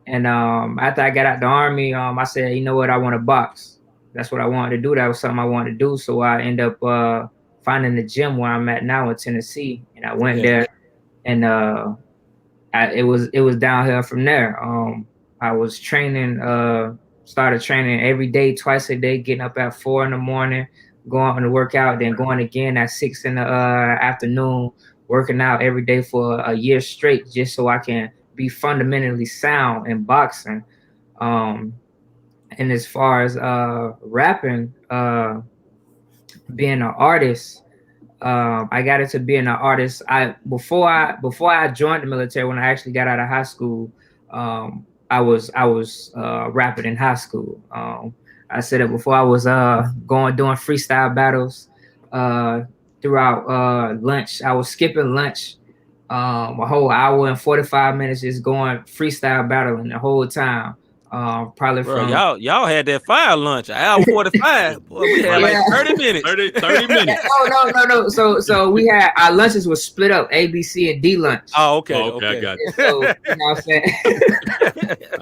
K: and after I got out the Army, I said, you know what, I want to box. That's what I wanted to do. That was something I wanted to do. So I ended up finding the gym where I'm at now in Tennessee, and I went there, and it was downhill from there. I was training, started training every day, twice a day, getting up at 4 a.m, going on to work out, then going again at 6 p.m, afternoon, working out every day for a year straight, just so I can be fundamentally sound in boxing. And as far as rapping, being an artist, I got into being an artist. Before I joined the military, when I actually got out of high school, I was rapping in high school. I said it before. I was doing freestyle battles throughout lunch. I was skipping lunch a whole hour and 45 minutes, just going freestyle battling the whole time. Probably
B: Bro,
K: from
B: y'all had that fire lunch, an hour 45. Boy, we had like 30 minutes.
C: 30 minutes.
K: No. So we had our lunches were split up, A, B, C, and D lunch.
B: Oh, okay.
C: I got you.
K: So, you know what I'm saying?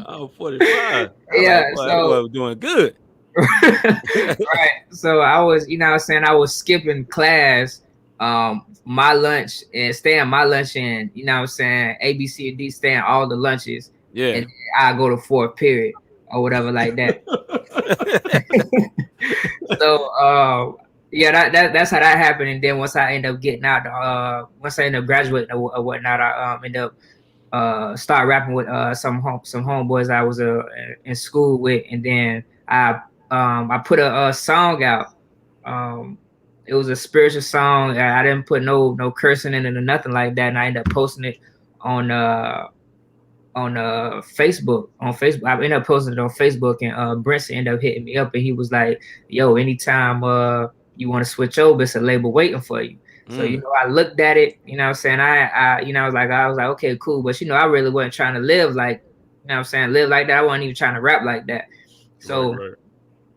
B: Oh, 45.
K: Yeah,
B: boy,
K: so
B: we're doing good.
K: Right. So I was, you know what I'm saying, I was skipping class, my lunch, and staying my lunch in, you know what I'm saying, A, B, C, and D, staying all the lunches.
B: Yeah.
K: And I go to fourth period or whatever like that. So that's how that happened. And then once I end up getting out, once I end up graduating or whatnot, I end up start rapping with some homeboys I was in school with, and then I put a song out. It was a spiritual song. I didn't put no cursing in it or nothing like that, and I ended up posting it on Facebook. I ended up posting it on Facebook, and Brent ended up hitting me up, and he was like, "Yo, anytime you want to switch over, it's a label waiting for you." So, you know, I looked at it, you know what I'm saying? I was like, okay, cool. But, you know, I really wasn't trying to live like, you know what I'm saying, live like that. I wasn't even trying to rap like that. So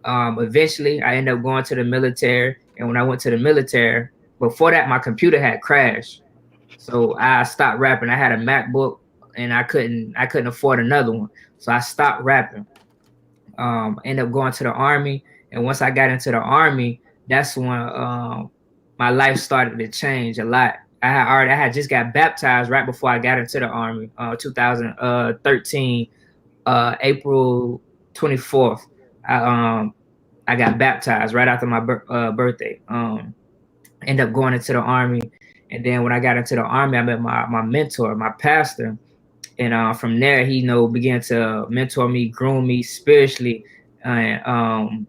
K: eventually I ended up going to the military. And when I went to the military, before that, my computer had crashed. So I stopped rapping. I had a MacBook, and I couldn't afford another one. So I stopped rapping. Ended up going to the Army. And once I got into the Army, that's when my life started to change a lot. I had just got baptized right before I got into the Army, 2013, April 24th, I got baptized right after my birthday. Ended up going into the Army, and then when I got into the Army, I met my mentor, my pastor, and from there he began to mentor me, groom me spiritually, and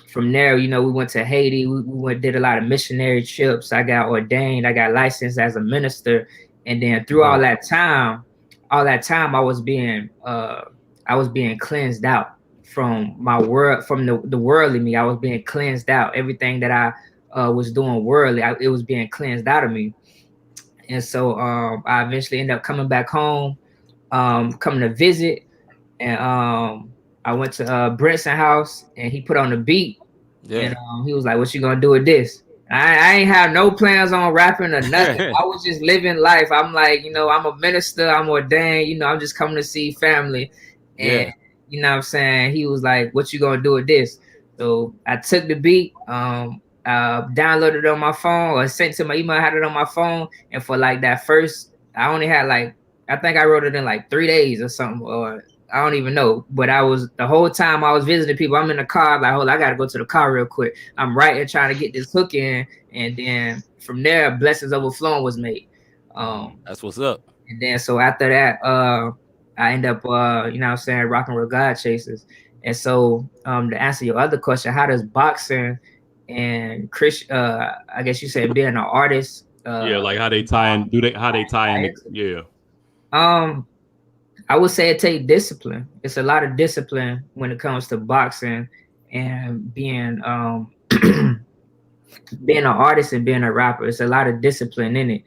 K: from there, we went to Haiti. We did a lot of missionary trips. I got ordained. I got licensed as a minister, and then through all that time, I was being cleansed out from my world, from the worldly me. I was being cleansed out. Everything that I was doing worldly, it was being cleansed out of me. And so I eventually ended up coming back home, coming to visit, and I went to Brent's house, and he put on the beat, and he was like, "What you gonna do with this?" I ain't have no plans on rapping or nothing. I was just living life. I'm like, I'm a minister, I'm ordained, I'm just coming to see family. And you know what I'm saying? He was like, "What you gonna do with this?" So I took the beat, downloaded it on my phone, or sent to my email, I had it on my phone, and for like that first, I only had I think I wrote it in like 3 days or something, or I don't even know. But the whole time I was visiting people, I'm in the car, like, hold on, I gotta go to the car real quick. I'm writing, trying to get this hook in, and then from there, Blessings Overflowing was made.
B: That's what's up.
K: And then so after that, I end up, rocking with Godchaserz. And so to answer your other question, how does boxing and I guess you said being an artist,
C: like how they tie in? How they tie in?
K: I would say it takes discipline. It's a lot of discipline when it comes to boxing and being being an artist and being a rapper. It's a lot of discipline in it.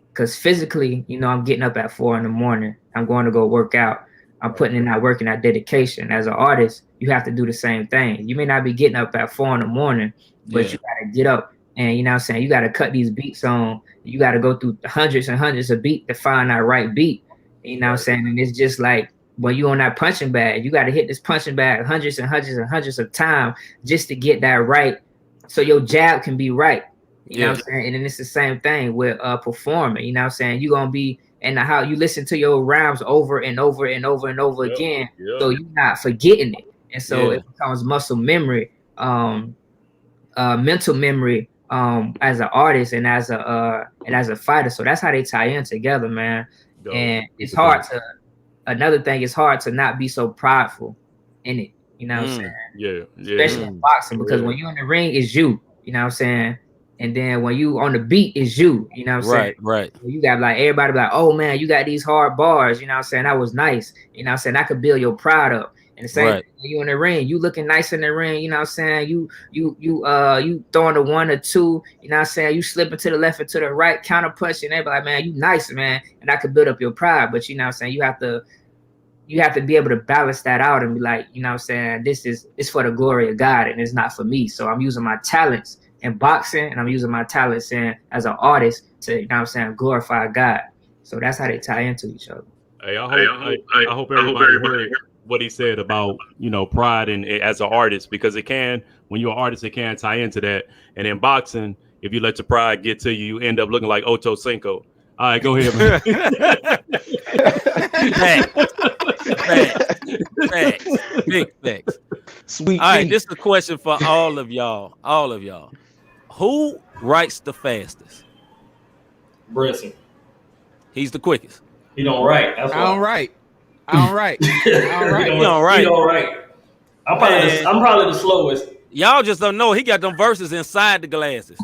K: Because physically, I'm getting up at 4 a.m. I'm going to go work out. I'm putting in that work and that dedication. As an artist, you have to do the same thing. You may not be getting up at 4 a.m, but you gotta get up and you gotta cut these beats on. You gotta go through hundreds and hundreds of beats to find that right beat. And it's just like when you on that punching bag, you gotta hit this punching bag hundreds and hundreds and hundreds of times just to get that right, so your jab can be right. You know what I'm saying? And then it's the same thing with performing. You're gonna be and how you listen to your rhymes over and over and over and over again, so you're not forgetting it. And so it becomes muscle memory, mental memory, as an artist and as a fighter. So that's how they tie in together, man. And it's hard to. Another thing, it's hard to not be so prideful in it. You know what I'm saying? Especially in boxing, because when you're in the ring, it's you. You know what I'm saying? And then when you on the beat, it's you. You know what I'm saying?
B: Right.
K: You got everybody like, "Oh man, you got these hard bars." You know what I'm saying? That was nice. You know what I'm saying? I could build your pride up. And the same thing, you in the ring, you looking nice in the ring. You know what I'm saying? You throwing the 1 or 2. You know what I'm saying? You slipping to the left and to the right, counter punching. They be like, "Man, you nice, man." And I could build up your pride. But you know what I'm saying? You have to be able to balance that out and be like, you know what I'm saying? It's for the glory of God and it's not for me. So I'm using my talents in boxing and I'm using my talents as an artist to, you know what I'm saying, glorify God. So that's how they tie into each other.
C: Hey, I hope everybody heard what he said about, pride and as an artist, because when you're an artist, it can tie into that. And in boxing, if you let your pride get to you, you end up looking like Ocho Cinco. All right, go ahead, man.
B: Facts. Big facts. Sweet. All right, this is a question for all of y'all. Who writes the fastest?
G: Brinson.
B: He's the quickest.
G: He don't write.
H: I don't write.
B: He don't write.
G: I'm probably the slowest.
B: Y'all just don't know he got them verses inside the glasses.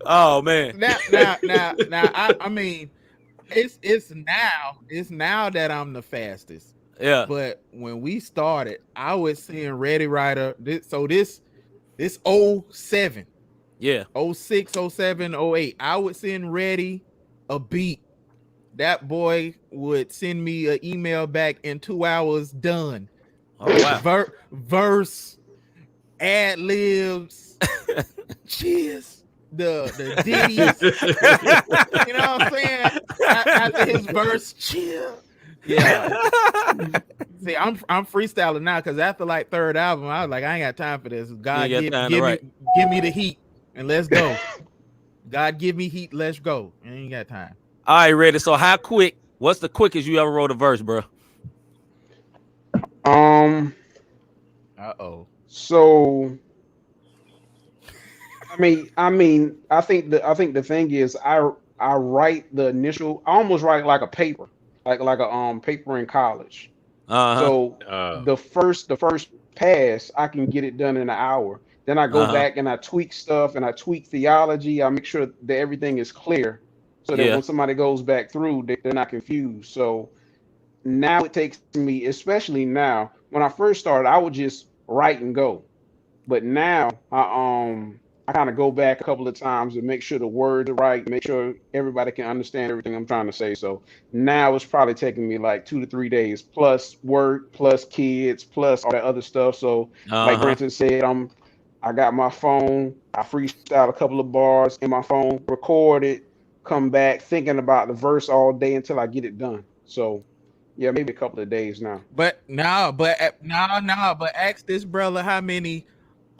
B: Oh man.
H: Now, I mean, it's now that I'm the fastest.
B: Yeah.
H: But when we started, I was seeing Ready Rider. This 07.
B: Yeah.
H: 06, 07, 08. I would send Ready a beat. That boy would send me an email back in 2 hours, done.
B: Oh wow.
H: Verse, ad libs, cheers, the ditties. You know what I'm saying? After his verse, chill. Yeah. See, I'm freestyling now because after like third album, I was like, I ain't got time for this. God, give me the heat and let's go. God give me heat. Let's go. I ain't got time.
B: All right, ready. So how quick? What's the quickest you ever wrote a verse, bro?
J: So I think the thing is I write the initial. I almost write like a paper, like a paper in college. So the first pass, I can get it done in an hour. Then I go back and I tweak stuff and I tweak theology. I make sure that everything is clear, so that when somebody goes back through, they're not confused. So now it takes me, especially now. When I first started, I would just write and go, but now I kind of go back a couple of times and make sure the words are right, make sure everybody can understand everything I'm trying to say. So now it's probably taking me like 2 to 3 days, plus work, plus kids, plus all that other stuff. So like Brenton said, I got my phone, I freestyle a couple of bars in my phone, record it, come back thinking about the verse all day until I get it done. So yeah, maybe a couple of days now.
H: But ask this brother how many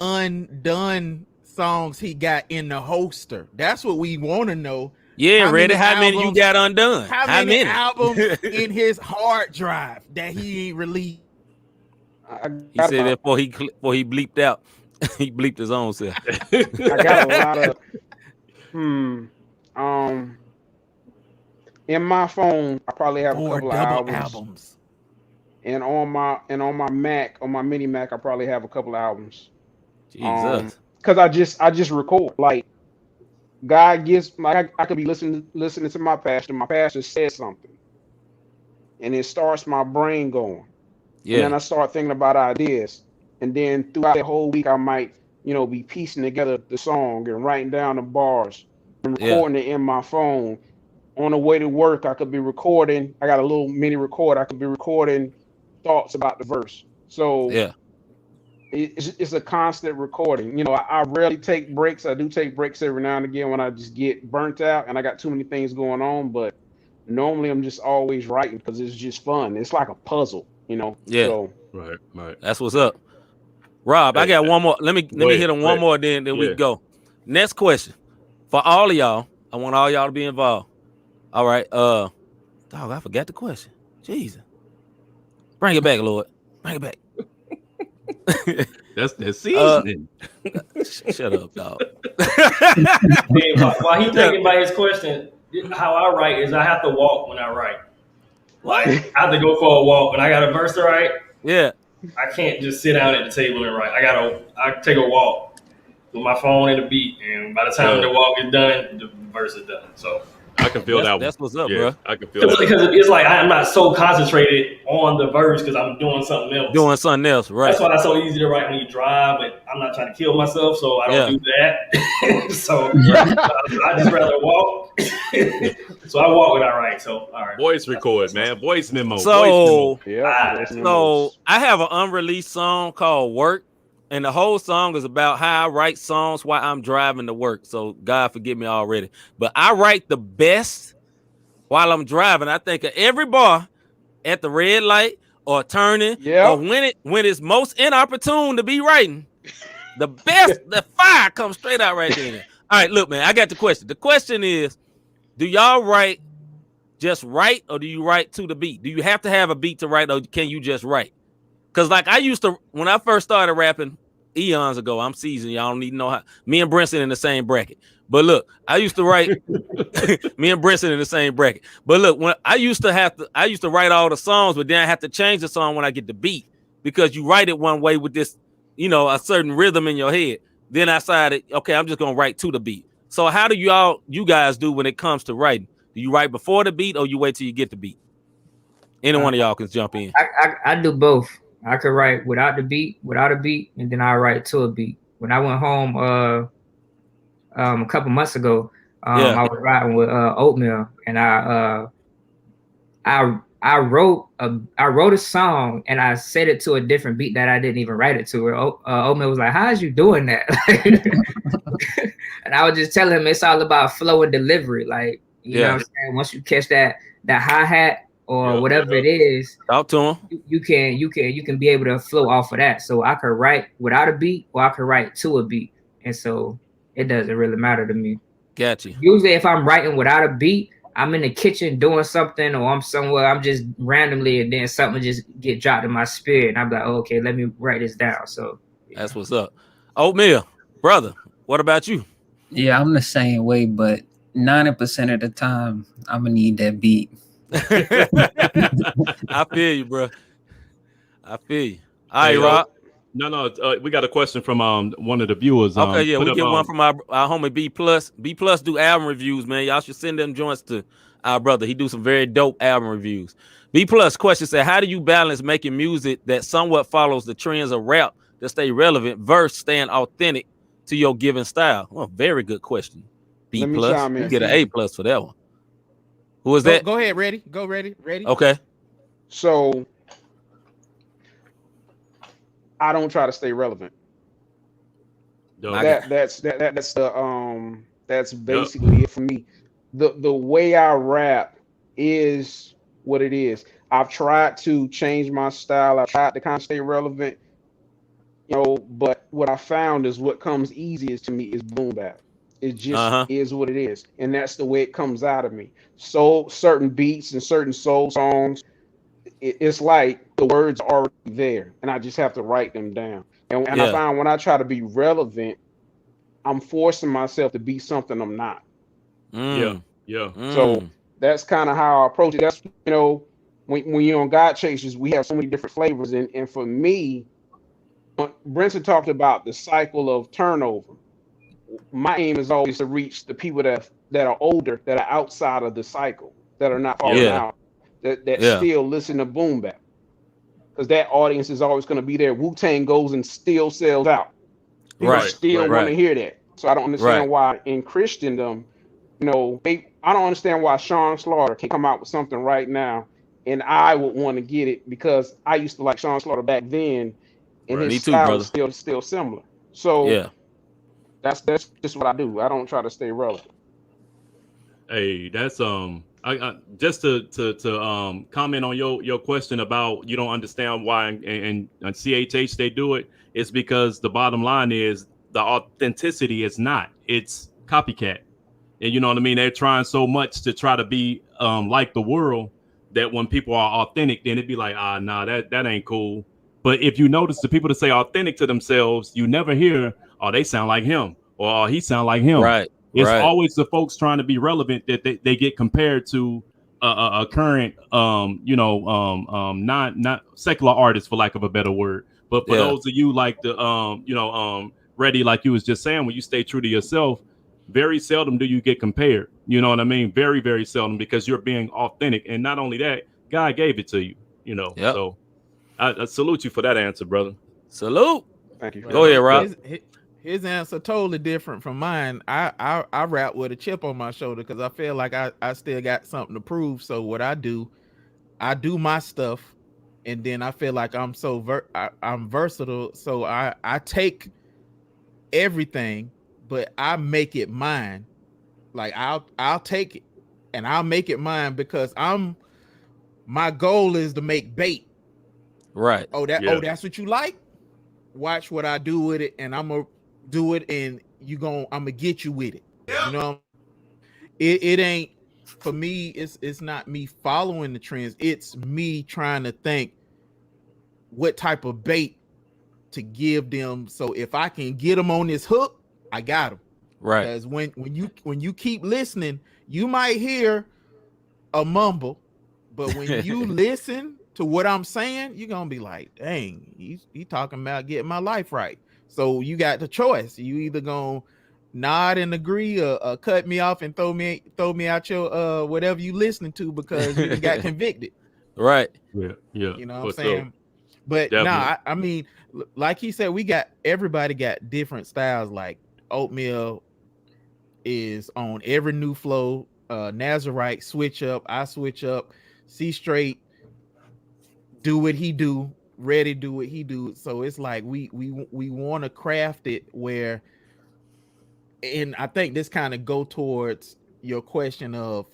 H: undone songs he got in the holster. That's what we want to know.
B: Yeah, how many you got undone?
H: How many albums in his hard drive that he ain't released?
B: He said that before he bleeped out. He bleeped his own self.
J: I got a lot of in my phone, I probably have a couple of albums. And on my Mac, on my mini Mac, I probably have a couple of albums.
B: Jesus.
J: Because I just record. Like God gives, like I could be listening to my pastor. My pastor says something, and it starts my brain going. Yeah. And then I start thinking about ideas, and then throughout the whole week, I might be piecing together the song and writing down the bars and recording it in my phone. On the way to work, I could be recording. I got a little mini recorder. I could be recording thoughts about the verse. So it's a constant recording. I rarely take breaks. I do take breaks every now and again when I just get burnt out and I got too many things going on. But normally I'm just always writing because it's just fun. It's like a puzzle, Yeah.
B: So, right. That's what's up. Rob, I got one more. Let me hit on one more, then we can go. Next question for all of y'all. I want all y'all to be involved. All right. Dog, I forgot the question. Jesus. Bring it back, Lord. Bring it back.
C: That's seasoning.
B: Shut up, dog.
G: While he's thinking about his question, how I write is I have to walk when I write. Like I have to go for a walk when I got a verse to write.
B: Yeah.
G: I can't just sit down at the table and write. I take a walk with my phone and a beat, and by the time the walk is done, the verse is done. So
C: I can feel that.
B: That's what's up, bro.
C: I can feel that
G: because it's like I'm not so concentrated on the verse because I'm doing something else.
B: Right?
G: That's why it's so easy to write when you drive, but I'm not trying to kill myself, so I don't do that. So I just rather walk. So I walk when I write. So all right,
C: voice record, man, voice memo.
B: So I have an unreleased song called "Work." And the whole song is about how I write songs while I'm driving to work. So God forgive me already. But I write the best while I'm driving. I think of every bar at the red light or turning or when it's most inopportune to be writing. The best, the fire comes straight out right there. All right, look, man, I got the question. The question is, do y'all just write or do you write to the beat? Do you have to have a beat to write or can you just write? Because like I used to, when I first started rapping eons ago, I'm seasoned. Y'all don't need to know how. Me and Brinson in the same bracket. But look, I used to write me and Brinson in the same bracket. But look, when I used to write all the songs, but then I have to change the song when I get the beat because you write it one way with this, a certain rhythm in your head. Then I decided, okay, I'm just gonna write to the beat. So how do you guys do when it comes to writing? Do you write before the beat or you wait till you get the beat? Any one of y'all can jump in.
K: I do both. I could write without a beat, and then I write to a beat. When I went home a couple months ago, I was riding with Oatmeal, and I wrote a song, and I set it to a different beat that I didn't even write it to. Oatmeal was like, "How's you doing that?" And I was just telling him it's all about flow and delivery. Like you know what I'm saying. Once you catch that hi-hat or whatever it is,
B: talk to him.
K: You can be able to flow off of that. So I could write without a beat, or I could write to a beat, and so it doesn't really matter to me.
B: Gotcha.
K: Usually, if I'm writing without a beat, I'm in the kitchen doing something, or I'm somewhere, I'm just randomly, and then something just get dropped in my spirit, and I'm like, oh, okay, let me write this down. So
B: that's what's up. Oatmeal, brother, what about you?
I: Yeah, I'm the same way, but 90% of the time, I'm gonna need that beat.
B: I feel you, bro. I feel you. All right, Rob.
C: No, we got a question from one of the viewers.
B: Okay, yeah, we get one from our homie B Plus. B Plus do album reviews, man. Y'all should send them joints to our brother. He do some very dope album reviews. B Plus question said, how do you balance making music that somewhat follows the trends of rap to stay relevant versus staying authentic to your given style? Well, very good question. B Plus, you get an A+ for that one. Who is that?
H: Go ahead, ready. Go ready.
B: Okay.
J: So I don't try to stay relevant. That's basically it for me. The way I rap is what it is. I've tried to change my style. I've tried to kind of stay relevant, but what I found is what comes easiest to me is boom bap. It just is what it is, and that's the way it comes out of me. So certain beats and certain soul songs, it's like the words are already there, and I just have to write them down. And I find when I try to be relevant, I'm forcing myself to be something I'm not.
C: Yeah.
J: So that's kind of how I approach it. That's when you're on Godchaserz, we have so many different flavors, and for me, Brenton talked about the cycle of turnover. My aim is always to reach the people that are older, that are outside of the cycle, that are not falling out, that still listen to boom bap, because that audience is always going to be there. Wu-Tang goes and still sells out. People still want to hear that. So I don't understand why in Christendom, I don't understand why Sean Slaughter can come out with something right now, and I would want to get it because I used to like Sean Slaughter back then, and his style is still similar. So that's just what I do. I don't try to stay relevant.
C: Hey, that's I just to comment on your question about you don't understand why and CHH they do it. It's because the bottom line is the authenticity is not. It's copycat, and you know what I mean. They're trying so much to try to be like the world that when people are authentic, then it'd be like, nah, that ain't cool. But if you notice the people that say authentic to themselves, you never hear, oh, they sound like him, or oh, he sound like him.
B: Right.
C: It's always the folks trying to be relevant that they get compared to a current, not secular artist, for lack of a better word. But for those of you like the, Ready, like you was just saying, when you stay true to yourself, very seldom do you get compared. You know what I mean? Very, very seldom, because you're being authentic. And not only that, God gave it to you, So I salute you for that answer, brother.
B: Salute.
J: Thank you.
B: Go ahead, Rob.
H: His answer totally different from mine. I rap with a chip on my shoulder because I feel like I still got something to prove. So what I do my stuff, and then I feel like I'm I'm versatile. So I take everything, but I make it mine. Like I'll take it and I'll make it mine because my goal is to make bait.
B: Right.
H: That's what you like? Watch what I do with it, and I'm gonna do it, and I'm gonna get you with it. It ain't for me. It's not me following the trends. It's me trying to think what type of bait to give them. So if I can get them on this hook, I got them.
B: Right.
H: Because when you keep listening, you might hear a mumble, but when you listen to what I'm saying, you're gonna be like, dang, he's talking about getting my life right. So you got the choice. You either gonna nod and agree or cut me off and throw me out your whatever you listening to because you got convicted.
C: Right. Yeah.
H: You know what I'm saying? But I mean, like he said, everybody got different styles. Like Oatmeal is on every new flow. Nazarite switch up, I switch up. CStraight do what he do, Ready do what he do. So it's like we want to craft it where, and I think this kind of go towards your question of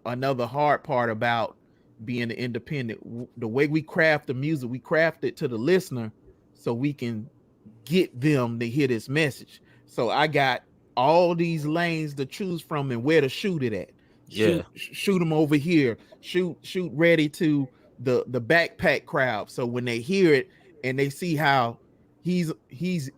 H: another hard part about being independent. The way we craft the music, we craft it to the listener so we can get them to hear this message. So I got all these lanes to choose from and where to shoot it at. Shoot them over here. Shoot ready to the backpack crowd. So when they hear it and they see how he's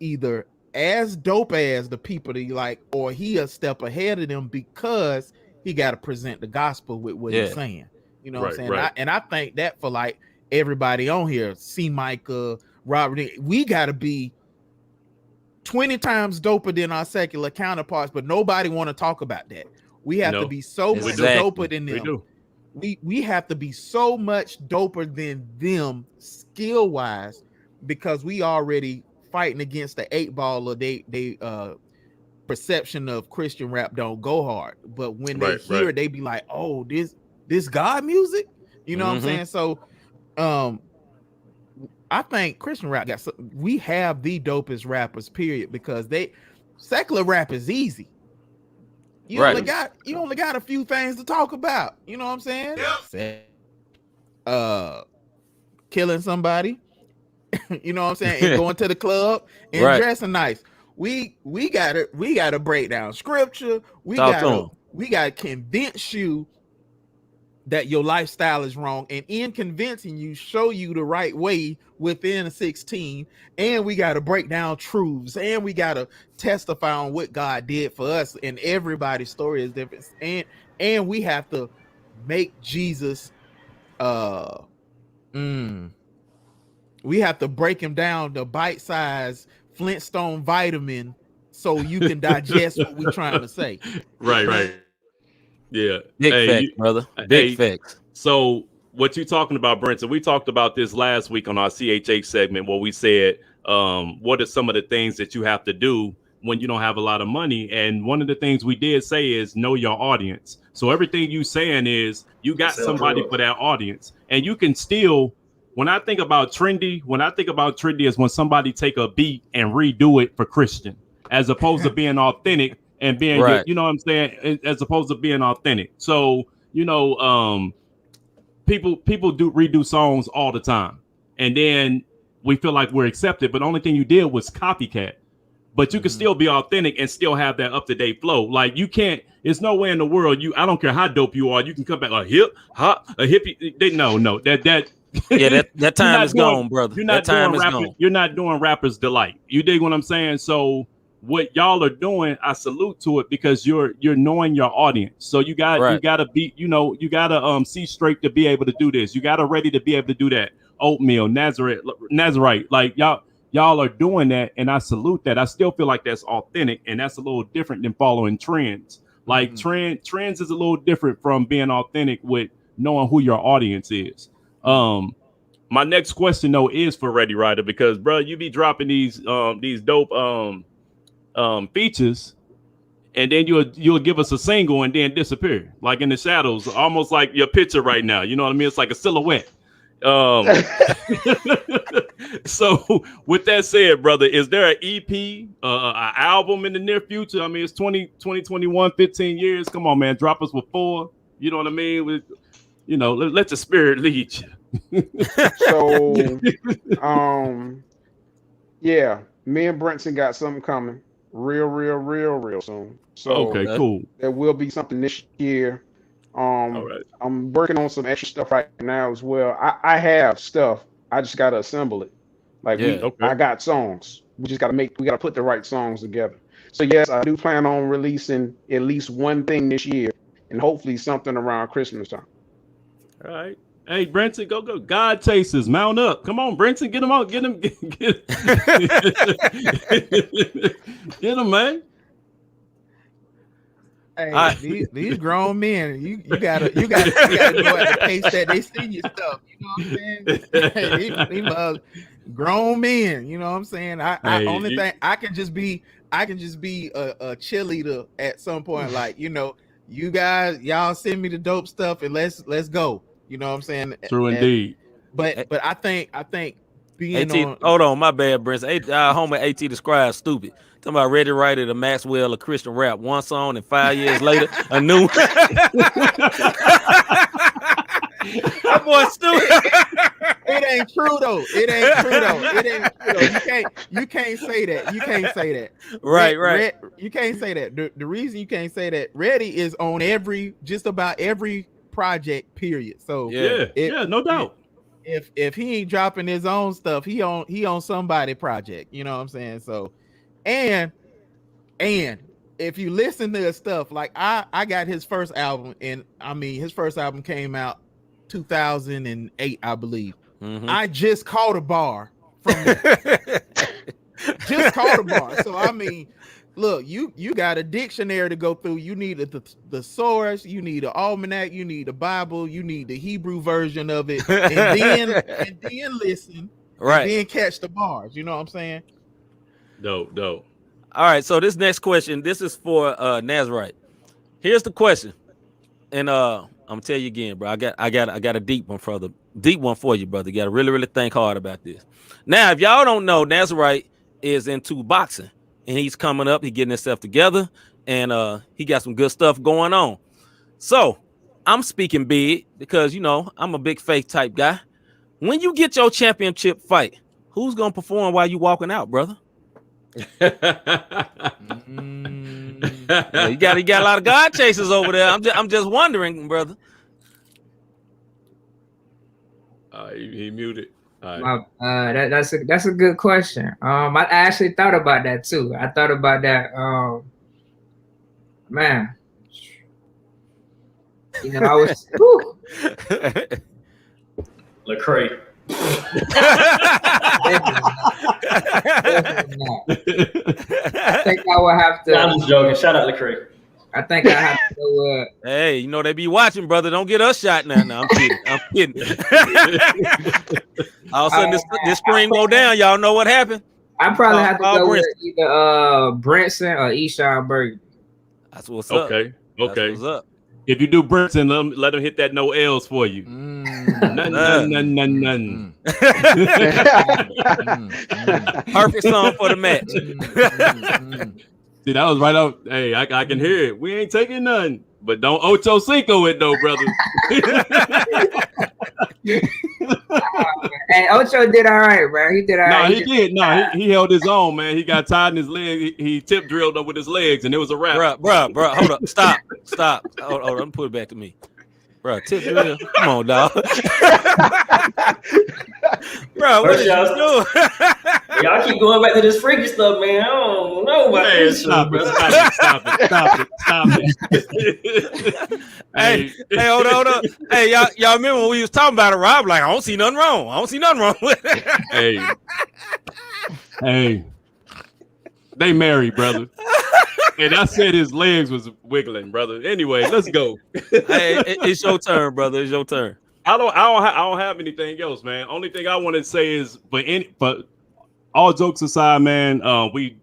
H: either as dope as the people that you like, or he a step ahead of them because he got to present the gospel with what he's saying. You know what I'm saying?
C: Right.
H: I think that for like everybody on here, C. Micah, Robert, we got to be 20 times doper than our secular counterparts, but nobody want to talk about that. We have to be so much doper than them. We have to be so much doper than them skill wise, because we already fighting against the 8 ball of they perception of Christian rap don't go hard. But when they hear it, they be like, oh, this God music, you know what I'm saying? So I think Christian rap we have the dopest rappers, period, because secular rap is easy. You only got a few things to talk about. You know what I'm saying? Yeah. Killing somebody. You know what I'm saying? And going to the club and dressing nice. We gotta break down scripture. We gotta convince you that your lifestyle is wrong, and in convincing you, show you the right way within 16. And we got to break down truths, and we got to testify on what God did for us, and everybody's story is different. And we have to make Jesus we have to break him down to bite-sized Flintstone vitamin so you can digest what we're trying to say.
C: Right. Yeah.
B: Big facts, brother. Big facts.
C: So what you talking about, Brenton? We talked about this last week on our CHH segment where we said, what are some of the things that you have to do when you don't have a lot of money? And one of the things we did say is know your audience. So everything you saying is you got somebody for that audience, and you can still. When I think about trendy is when somebody take a beat and redo it for Christian, as opposed to being authentic and being, you know what I'm saying, as opposed to being authentic. So, you know, people do redo songs all the time, and then we feel like we're accepted, but the only thing you did was copycat. But you can still be authentic and still have that up-to-date flow. Like you can't, there's no way in the world I don't care how dope you are, you can come back a hippie. No,
B: that time is gone, brother.
C: You're not doing Rapper's Delight. You dig what I'm saying? So what y'all are doing, I salute to it, because you're knowing your audience. So you gotta be, you gotta see straight to be able to do this. You gotta ready to be able to do that. Oatmeal, Nazarite, like y'all are doing that, and I salute that. I still feel like that's authentic, and that's a little different than following trends. Like trends is a little different from being authentic with knowing who your audience is. My next question though is for Ready Rider, because bro, you be dropping these dope features, and then you'll give us a single and then disappear like in the shadows, almost like your picture right now. You know what I mean? It's like a silhouette. So with that said, brother, is there an EP, an album in the near future? I mean, it's 2021, 15 years. Come on, man, drop us with 4. You know what I mean? Let the spirit lead you.
J: So, yeah, me and Brenton got something coming real soon. So,
C: okay, cool.
J: There will be something this year. All right. I'm working on some extra stuff right now as well. I have stuff. I just gotta assemble it. I got songs. We gotta put the right songs together. So yes, I do plan on releasing at least one thing this year, and hopefully something around Christmas time.
C: All right. Hey, Brenton, go. Godchaserz, mount up. Come on, Brenton, get him out. Get him, get him, man.
H: Hey, these grown men, you gotta do at the pace that they see your stuff. You know what I'm saying? These grown men. You know what I'm saying? I can just be a cheerleader at some point. Like, you guys, y'all send me the dope stuff and let's go. You know what I'm saying?
C: True indeed.
H: But I think being
B: AT, hold on, my bad, Brent. Homie AT described stupid. Talking about Ready Rider, the Maxwell of Christian rap. One song and 5 years later, a new one. That boy stupid.
H: It ain't true though. It ain't true though. You can't say that. You can't say that.
B: Right.
H: You can't say that. The reason you can't say that, Reddy is on just about every project, period. So
C: yeah, no doubt.
H: If he ain't dropping his own stuff, he on somebody project. You know what I'm saying? So, and if you listen to his stuff, like I got his first album, and I mean his first album came out 2008, I believe.
B: Mm-hmm.
H: I just caught a bar from there. Just caught a bar. So I mean, look, you got a dictionary to go through. You need the thesaurus, you need an almanac, you need the Bible, you need the Hebrew version of it, and then listen,
B: right?
H: And then catch the bars. You know what I'm saying?
C: Dope.
B: All right. So this next question, this is for Nazarite. Here's the question, and I'm gonna tell you again, bro. I got a deep one for you, brother. You got to really think hard about this. Now, if y'all don't know, Nazarite is into boxing. And he's coming up, he getting himself together, and he got some good stuff going on. So I'm speaking big because, you know, I'm a big faith type guy. When you get your championship fight, who's gonna perform while you walking out, brother? Yeah, you got a lot of Godchasers over there. I'm just wondering, brother.
C: He muted. Right.
K: That's a good question. I actually thought about that too. I thought about that. Man, you know, I was
G: Lecrae.
K: I think I would have to.
G: I'm just joking. Shout out Lecrae.
K: I think I have to go.
B: Hey, you know they be watching, brother. Don't get us shot now. No, I'm kidding. All of a sudden, this screen go down. Y'all know what happened?
K: I probably have to go with either Brinson or Eshawn Burger.
B: That's what's up.
C: Okay.
B: That's what's up.
C: If you do Brinson, let him hit that no L's for you. None.
B: Perfect song for the match.
C: See, that was right up. Hey, I can hear it. We ain't taking none, but don't Ocho Cinco it though, brother.
K: Hey, Ocho did all right, bro. He did all right.
C: He did. No, he held his own, man. He got tied in his leg. He tip drilled up with his legs, and it was a wrap.
B: Bro. Hold up. Stop. Hold on. Put it back to me. Bro, tip drill. Come on, dog. Bro, what are you doing?
G: Y'all keep going back to this freaky stuff, man. I don't know about this.
C: Stop it.
B: Hey, hold up. Hey, y'all remember when we was talking about it, Rob? Like, I don't see nothing wrong with it.
C: Hey, they married, brother. And I said his legs was wiggling, brother. Anyway, let's go.
B: Hey, it's your turn, brother. It's your turn.
C: I don't have anything else, man. Only thing I want to say is, but all jokes aside, man, we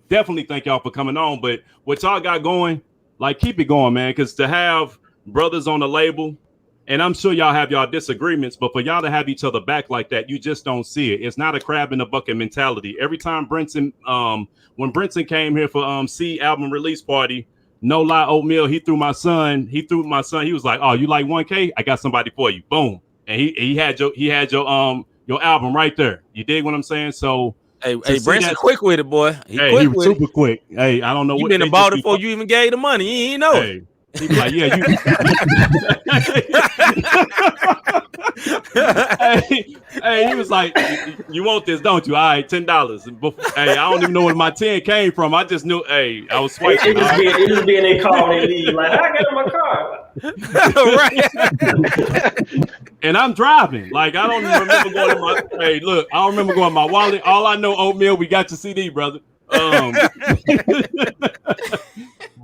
C: definitely thank y'all for coming on. But what y'all got going, like, keep it going, man. Because to have brothers on the label, and I'm sure y'all have y'all disagreements, but for y'all to have each other back like that, you just don't see it. It's not a crab in a bucket mentality. Every time when Brinson came here for C album release party, no lie, Oatmeal, he threw my son. He was like, "Oh, you like 1K? I got somebody for you." Boom, and he had your album right there. You dig what I'm saying? So
B: hey, Brinson quick with it, boy.
C: He was super quick. Hey, I don't know
B: what you been about it before you even gave the money. You ain't know it.
C: He be like, yeah, you. hey, he was like, you want this, don't you? All right, $10. Hey, I don't even know where my 10 came from. I just knew. Hey, I was swiping.
G: It just be in their car when they leave. Like, I got in my car.
B: Right.
C: And I'm driving. Like, I don't even remember going to my. Hey, look, I don't remember going to my wallet. All I know, Oatmeal, we got your CD, brother.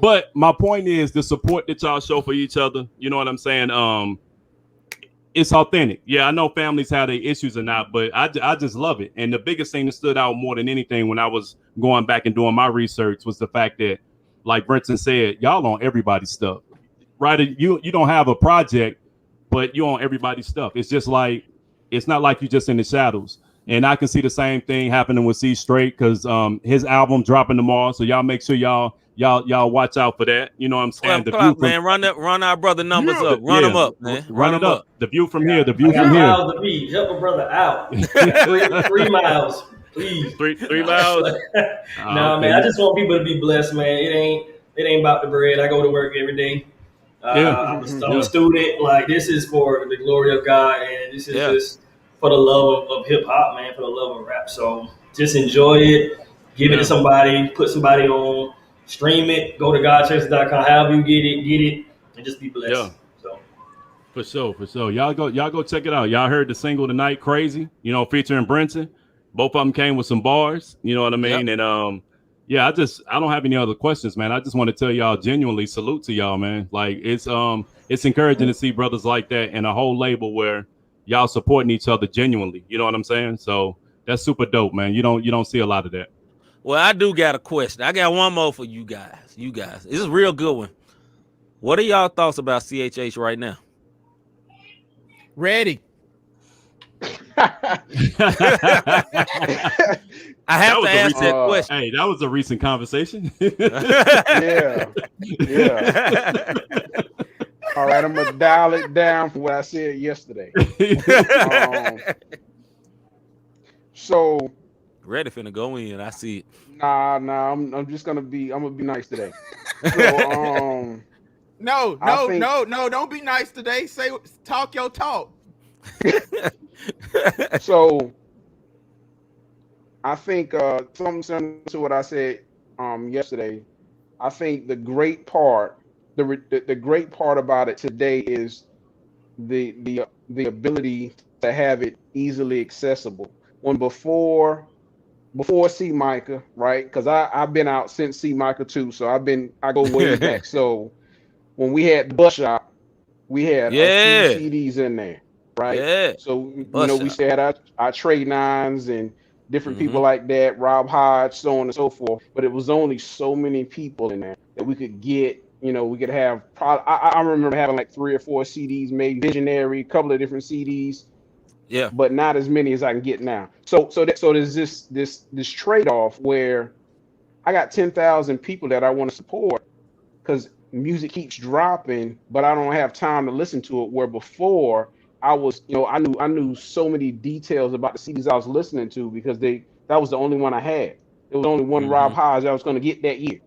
C: But my point is the support that y'all show for each other. You know what I'm saying? It's authentic. Yeah, I know families have their issues or not, but I just love it. And the biggest thing that stood out more than anything when I was going back and doing my research was the fact that, like Brinson said, y'all on everybody's stuff, right? You don't have a project, but you on everybody's stuff. It's just like, it's not like you just in the shadows. And I can see the same thing happening with CStraight because his album dropping tomorrow. So y'all make sure y'all watch out for that. You know what I'm saying?
B: 12 o'clock, man. Run our brother numbers up. Run them up, man.
C: Run them up. The view from here. The
G: I
C: view
G: got
C: from here.
G: miles to beat. Help a brother out. 3 miles, please.
C: 3 miles.
G: No, man. I just want people to be blessed, man. It ain't about the bread. I go to work every day. I'm a student. Like, this is for the glory of God, and this is just for the love of hip hop, man. For the love of rap. So just enjoy it. Give it to somebody. Put somebody on. Stream it. Go to Godchaserz.com. However you get it, and just be blessed.
C: Yeah. So for sure. Y'all go check it out. Y'all heard the single tonight, Crazy. You know, featuring Brenton. Both of them came with some bars. You know what I mean? Yep. And I don't have any other questions, man. I just want to tell y'all genuinely salute to y'all, man. Like it's encouraging to see brothers like that and a whole label where y'all supporting each other genuinely. You know what I'm saying? So that's super dope, man. You don't see a lot of that.
B: Well, I do got a question. I got one more for you guys. This is a real good one. What are y'all thoughts about CHH right now?
H: Ready.
B: I have to ask that question.
C: Hey, that was a recent conversation.
J: Yeah. All right, I'm gonna dial it down from what I said yesterday. So
B: Ready finna go in. I see it.
J: Nah. I'm gonna be nice today. So
H: No, don't be nice today. Talk your talk.
J: So I think something similar to what I said yesterday. I think the great part about it today is the ability to have it easily accessible. When before C Micah, right? Because I've been out since C Micah too, so I go way back. So when we had the bus shop, we had a few CDs in there, right?
B: Yeah.
J: So we still had our Trey Nines and different people like that, Rob Hodge, so on and so forth. But it was only so many people in there that we could get. We could have. I remember having like 3 or 4 CDs made, Visionary, a couple of different CDs.
B: Yeah.
J: But not as many as I can get now. So there's this trade-off where I got 10,000 people that I want to support because music keeps dropping, but I don't have time to listen to it. Where before I was, I knew so many details about the CDs I was listening to because that was the only one I had. There was only one Rob Hodge I was going to get that year.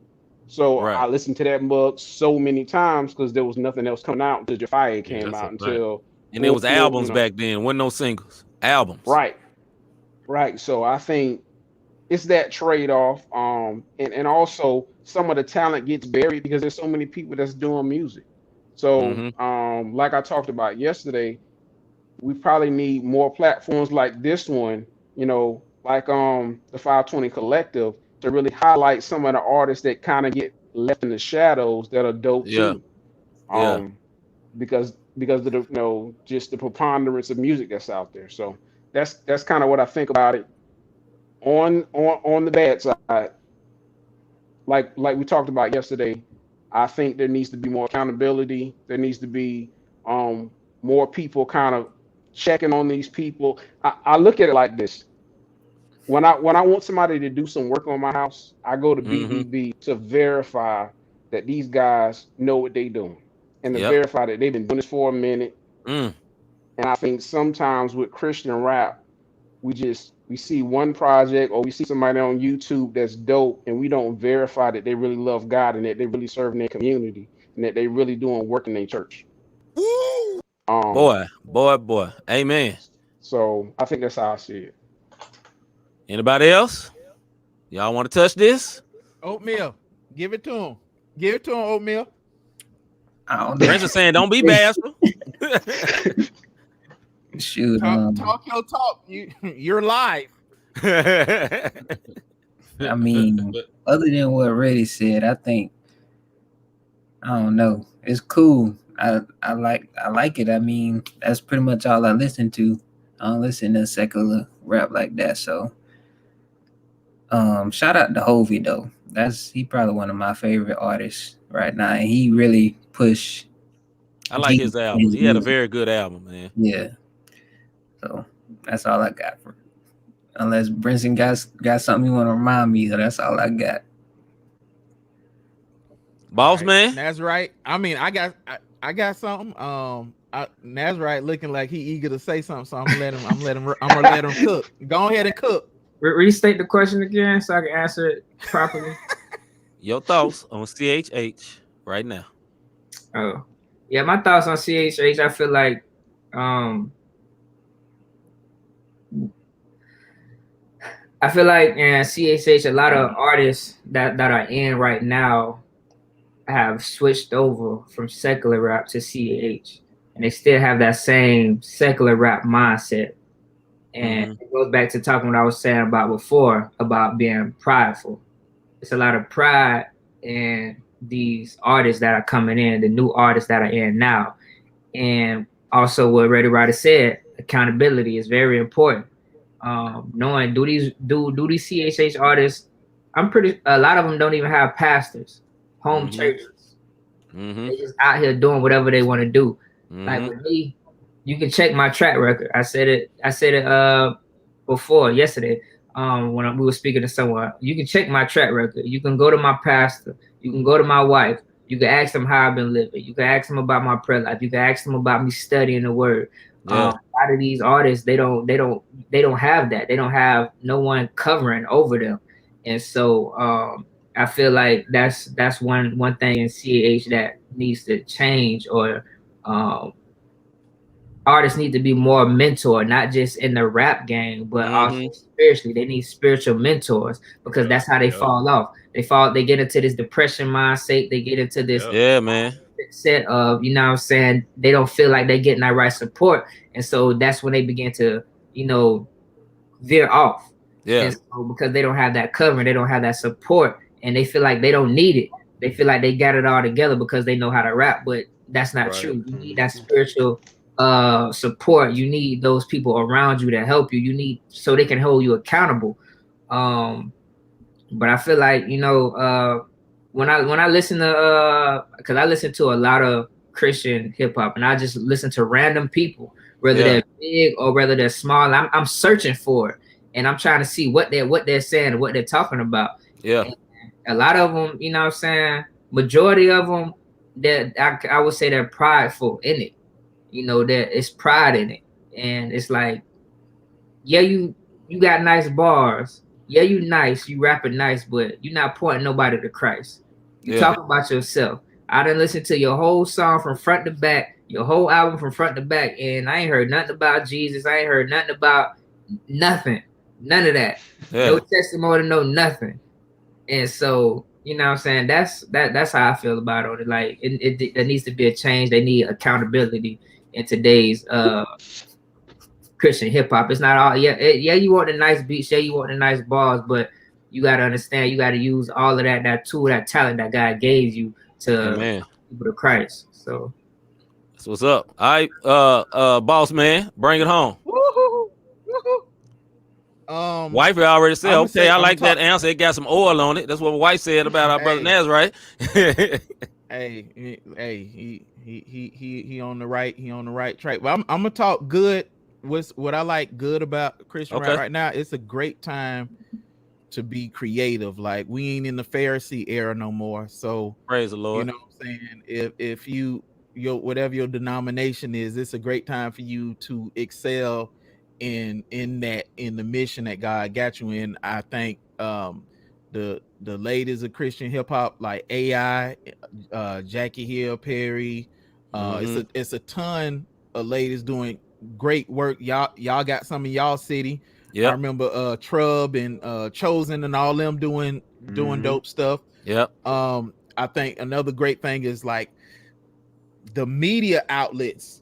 J: So I listened to that book so many times because there was nothing else coming out until Jafia came out until.
B: And there was albums back then, wasn't no singles. Albums.
J: Right. So I think it's that trade-off. And also some of the talent gets buried because there's so many people that's doing music. So like I talked about yesterday, we probably need more platforms like this one, like the 520 Collective, to really highlight some of the artists that kind of get left in the shadows that are dope too. Because of the just the preponderance of music that's out there. So that's kind of what I think about it. On the bad side, like we talked about yesterday, I think there needs to be more accountability. There needs to be more people kind of checking on these people. I look at it like this. When I want somebody to do some work on my house, I go to BBB to verify that these guys know what they're doing. And to verify that they've been doing this for a minute. And I think sometimes with Christian rap, we see one project or we see somebody on YouTube that's dope and we don't verify that they really love God and that they really serve in their community and that they really doing work in their church.
B: Boy. Amen.
J: So I think that's how I see it.
B: Anybody else? Y'all want to touch this?
H: Oatmeal. Give it to him. Oatmeal.
B: Prince is saying, don't be bashful.
I: Shoot.
H: Talk your talk. You're live.
I: I mean, other than what Reddy said, I think I don't know. It's cool. I like it. I mean, that's pretty much all I listen to. I don't listen to secular rap like that. So shout out to Hovey though. He probably one of my favorite artists right now. And he really pushed.
B: I like his album. He had a very good album, man.
I: Yeah. So that's all I got for. Unless Brinson got something you want to remind me of, that's all I got.
B: Boss man,
H: Nazarite. I mean, I got something. Nazarite looking like he eager to say something, so I'm gonna let him cook. Go ahead and cook.
K: Restate the question again so I can answer it properly.
B: Your thoughts on CHH right now?
K: Oh, yeah, my thoughts on CHH. I feel like, in CHH, a lot of artists that are in right now have switched over from secular rap to CHH, and they still have that same secular rap mindset. And it goes back to talking what I was saying about before about being prideful. It's a lot of pride in these artists that are coming in, the new artists that are in now. And also what Ready Rider said, accountability is very important. Knowing do these CHH artists, a lot of them don't even have pastors, home churches. They just out here doing whatever they want to do. Like with me, you can check my track record. I said it before yesterday when we were speaking to someone. You can check my track record. You can go to my pastor. You can go to my wife. You can ask them how I've been living. You can ask them about my prayer life. You can ask them about me studying the word. A lot of these artists, they don't have that. They don't have no one covering over them. And so I feel like that's one thing in CAH that needs to change, or artists need to be more mentored, not just in the rap game, but also spiritually. They need spiritual mentors, because that's how they fall off. They get into this depression mindset. They get into this set of, you know what I'm saying, they don't feel like they're getting that right support. And so that's when they begin to, veer off. And so because they don't have that covering, they don't have that support, and they feel like they don't need it. They feel like they got it all together because they know how to rap, but that's not true. You need that spiritual support. You need those people around you to help you. You need, so they can hold you accountable. But I feel like, when I listen to because I listen to a lot of Christian hip hop, and I just listen to random people, whether they're big or whether they're small. I'm searching for it, and I'm trying to see what they're saying and what they're talking about. And a lot of them, you know what I'm saying, majority of them, that I would say they're prideful in it. That it's pride in it. And it's like, you got nice bars. Yeah, you nice, you rapping nice, but you're not pointing nobody to Christ. You talking about yourself. I done listened to your whole song from front to back, your whole album from front to back, and I ain't heard nothing about Jesus. I ain't heard nothing about nothing. None of that. No testimony, no nothing. And so, you know what I'm saying? That's how I feel about it. Like it needs to be a change. They need accountability in today's Christian hip hop. It's not all you want the nice beats, you want the nice bars, but you gotta understand, you gotta use all of that tool, that talent that God gave you to people to Christ. So
B: that's what's up. All right, boss man, bring it home. Wifey already said, okay, I like that answer. It got some oil on it. That's what my wife said about our brother Naz, right?
H: He on the right track. But I'm gonna talk good. What I like good about Christian rap right now, it's a great time to be creative. Like, we ain't in the Pharisee era no more. So
B: praise the Lord.
H: You know what I'm saying? If your whatever your denomination is, it's a great time for you to excel in the mission that God got you in. I think the ladies of Christian hip hop, like AI, Jackie Hill Perry, it's a ton of ladies doing great work. Y'all got some in y'all city. I remember Trub and Chosen and all them doing dope stuff. I think another great thing is like the media outlets,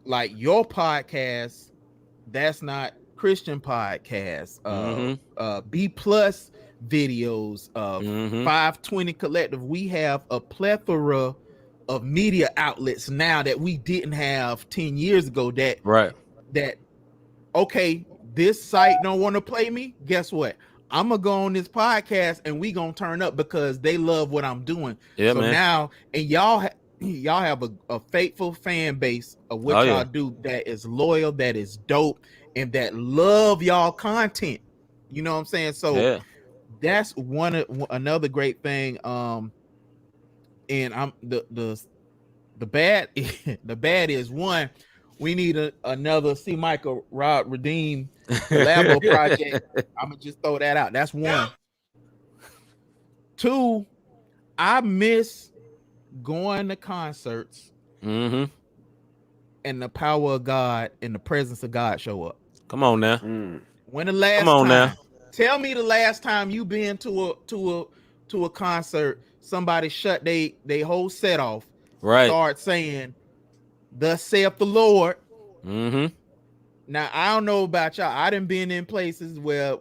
H: like your podcast. That's not Christian podcast. B plus videos, 520 Collective. We have a plethora of media outlets now that we didn't have 10 years ago. Okay, this site don't want to play me. Guess what? I'm gonna go on this podcast and we gonna turn up because they love what I'm doing. Now, and y'all have a faithful fan base of what y'all do that is loyal, that is dope, and that love y'all content. You know what I'm saying? So that's another great thing. And I'm the bad the bad is one, we need another C. Michael Rod Redeem collabo project. I'm gonna just throw that out. That's one. Two, I miss going to concerts and the power of God and the presence of God show up.
B: Come on now.
H: When the last time? Now. Tell me the last time you been to a concert, somebody shut they whole set off, start saying, "Thus saith the Lord." Now I don't know about y'all. I done been in places where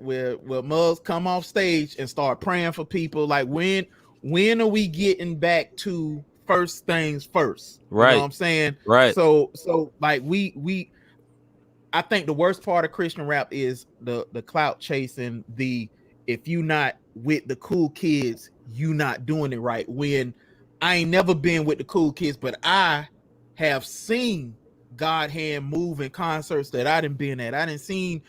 H: mugs come off stage and start praying for people. Like when are we getting back to first things first? You know what I'm saying?
B: Right.
H: So like we I think the worst part of Christian rap is the clout chasing, if you not with the cool kids, you not doing it right. When I ain't never been with the cool kids, but I have seen God hand move in concerts that I didn't been at. I didn't seen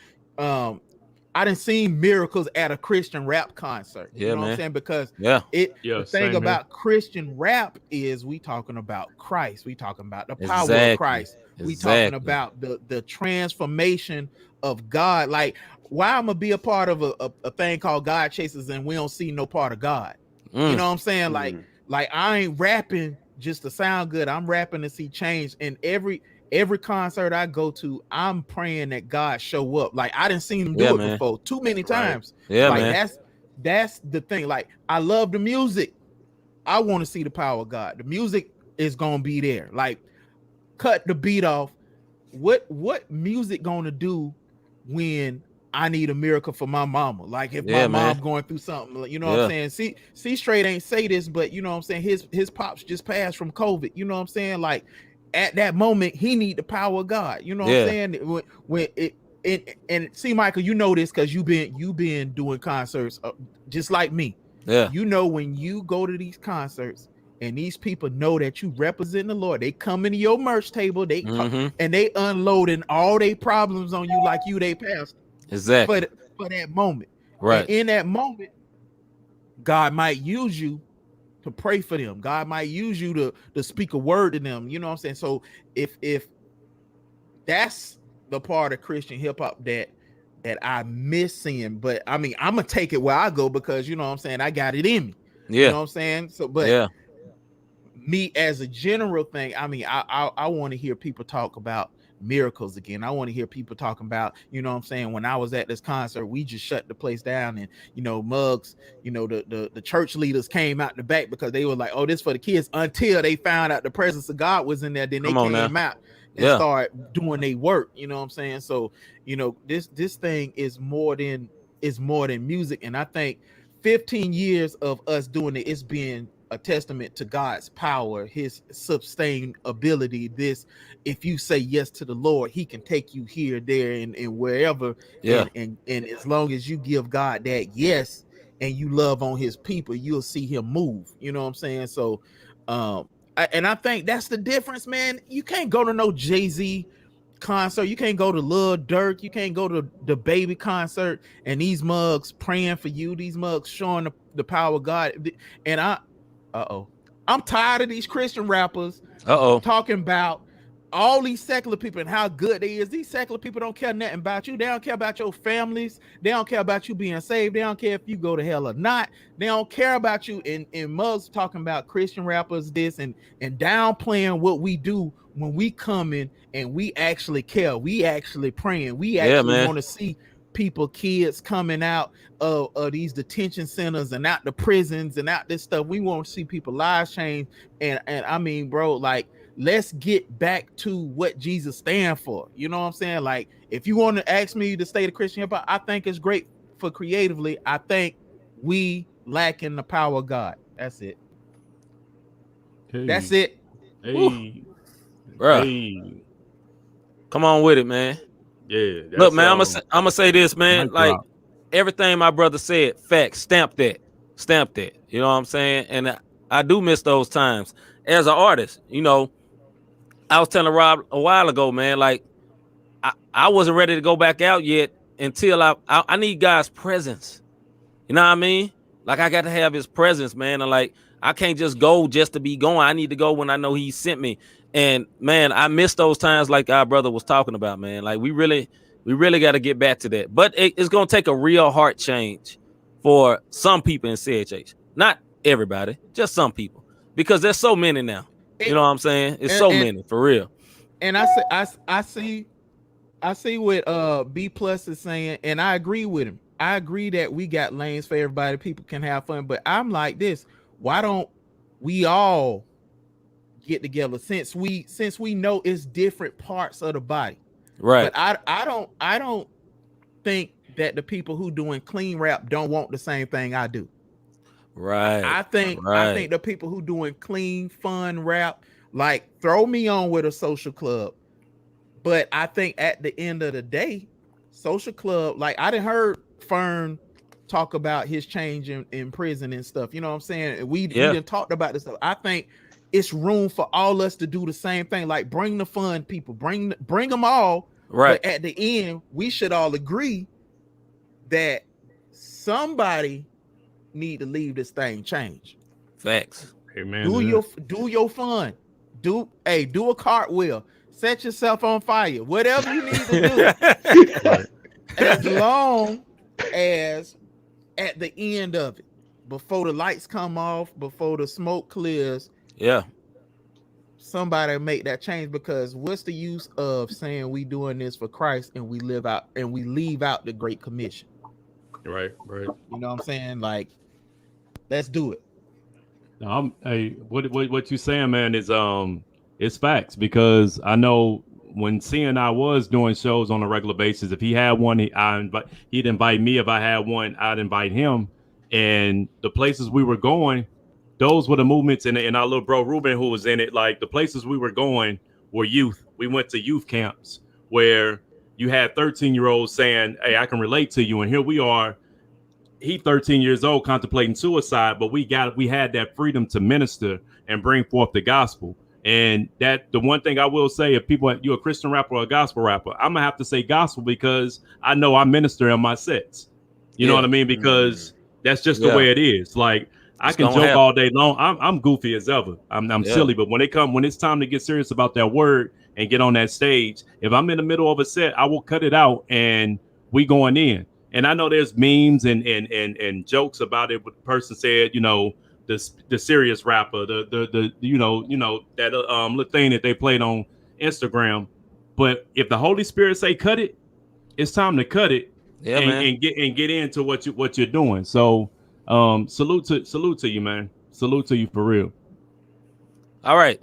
H: miracles at a Christian rap concert. You know what I'm saying? Because the thing about Christian rap is we talking about Christ. We talking about the power of Christ. We talking about the transformation of God. Like, why I'm gonna be a part of a thing called Godchaserz and we don't see no part of God. You know what I'm saying? Like I ain't rapping just to sound good. I'm rapping to see change. And every concert I go to, I'm praying that God show up. Like I didn't see him do it before too many times. That's the thing. Like I love the music. I want to see the power of God. The music is gonna be there. Like cut the beat off. What music gonna do when I need a miracle for my mama? Like if my mom going through something, you know what I'm saying? CStraight ain't say this, but you know what I'm saying? His pops just passed from COVID. You know what I'm saying? Like at that moment, he need the power of God. You know what I'm saying? When and see, Michael, you know this because you been doing concerts just like me. Yeah. You know, when you go to these concerts and these people know that you represent the Lord, they come into your merch table, and they unloading all their problems on you like you they pastor.
B: Exactly.
H: For that moment.
B: Right.
H: And in that moment, God might use you to pray for them. God might use you to speak a word to them. You know what I'm saying? So if that's the part of Christian hip hop that I miss seeing, but I mean, I'm gonna take it where I go because you know what I'm saying, I got it in me. You know what I'm saying? So but me as a general thing, I mean, I want to hear people talk about miracles again. I want to hear people talking about, you know what I'm saying, when I was at this concert, we just shut the place down, and you know, mugs, you know, the church leaders came out the back because they were like, oh, this for the kids, until they found out the presence of God was in there. Then they came out and start doing their work. You know what I'm saying? So, you know, this thing is more than music. And I think 15 years of us doing it, it's been a testament to God's power, his sustainability. This, if you say yes to the Lord, he can take you here, there, and wherever. And as long as you give God that yes and you love on his people, you'll see him move. You know what I'm saying? So I think that's the difference, man. You can't go to no Jay-Z concert, you can't go to Lil Durk, you can't go to the Baby concert and these mugs praying for you, these mugs showing the power of God. And I'm tired of these Christian rappers talking about all these secular people and how good they is. These secular people don't care nothing about you. They don't care about your families. They don't care about you being saved. They don't care if you go to hell or not. They don't care about you. And mugs talking about Christian rappers this and downplaying what we do when we come in and we actually care. We actually praying. We actually want to see people, kids coming out of these detention centers and out the prisons and out this stuff. We want to see people lives change. And I mean, bro, like, let's get back to what Jesus stands for. You know what I'm saying? Like, if you want to ask me to stay the Christian hip hop, I think it's great for creatively. I think we lacking the power of God. That's it. That's it.
B: Hey, bro. Hey. Come on with it, man.
C: Yeah.
B: Look, man, I'm gonna say this, man. Like everything my brother said, facts. Stamp that. You know what I'm saying? And I do miss those times as an artist. You know, I was telling Rob a while ago, man. Like I wasn't ready to go back out yet until I need God's presence. You know what I mean? Like I got to have his presence, man. And like I can't just go just to be going. I need to go when I know he sent me. And man, I miss those times like our brother was talking about, man. Like we really got to get back to that. But it's gonna take a real heart change for some people in CHH. Not everybody, just some people. Because there's so many now. You know what I'm saying? It's so many for real.
H: And I see what B Plus is saying, and I agree with him. I agree that we got lanes for everybody. People can have fun, but I'm like this. Why don't we all get together since we know it's different parts of the body?
B: Right.
H: But I don't think that the people who doing clean rap don't want the same thing I do.
B: Right.
H: I think the people who doing clean, fun rap, like throw me on with a social club. But I think at the end of the day, social club, like I done heard Fern talk about his change in prison and stuff. You know what I'm saying? We done talked about this stuff. I think it's room for all us to do the same thing. Like bring the fun people, bring them all.
B: Right.
H: But at the end, we should all agree that somebody need to leave this thing change.
B: Facts.
C: Amen.
H: Do your fun. Do a cartwheel. Set yourself on fire. Whatever you need to do. As long as at the end of it, before the lights come off, before the smoke clears, somebody make that change. Because what's the use of saying we doing this for Christ and we leave out the Great Commission?
C: Right.
H: You know what I'm saying? Like, let's do it.
C: What you saying, man, is it's facts, because I know when C&I was doing shows on a regular basis, if he had one, he'd invite me. If I had one, I'd invite him. And the places we were going, those were the movements. And our little bro Ruben, who was in it, like the places we were going were youth. We went to youth camps where you had 13-year-olds saying, hey, I can relate to you. And here we are. He 13 years old contemplating suicide, but we had that freedom to minister and bring forth the gospel. And that the one thing I will say, if you're a Christian rapper or a gospel rapper, I'm gonna have to say gospel, because I know I minister in my sets. You know what I mean? Because that's just the way it is. Like I can joke all day long. I'm goofy as ever. I'm silly, but when it's time to get serious about that word and get on that stage, if I'm in the middle of a set, I will cut it out and we going in. And I know there's memes and jokes about it. What the person said, you know, the serious rapper, the that little thing that they played on Instagram. But if the Holy Spirit say cut it, it's time to cut it and get into what you're doing. So salute to you, man. Salute to you for real.
B: All right.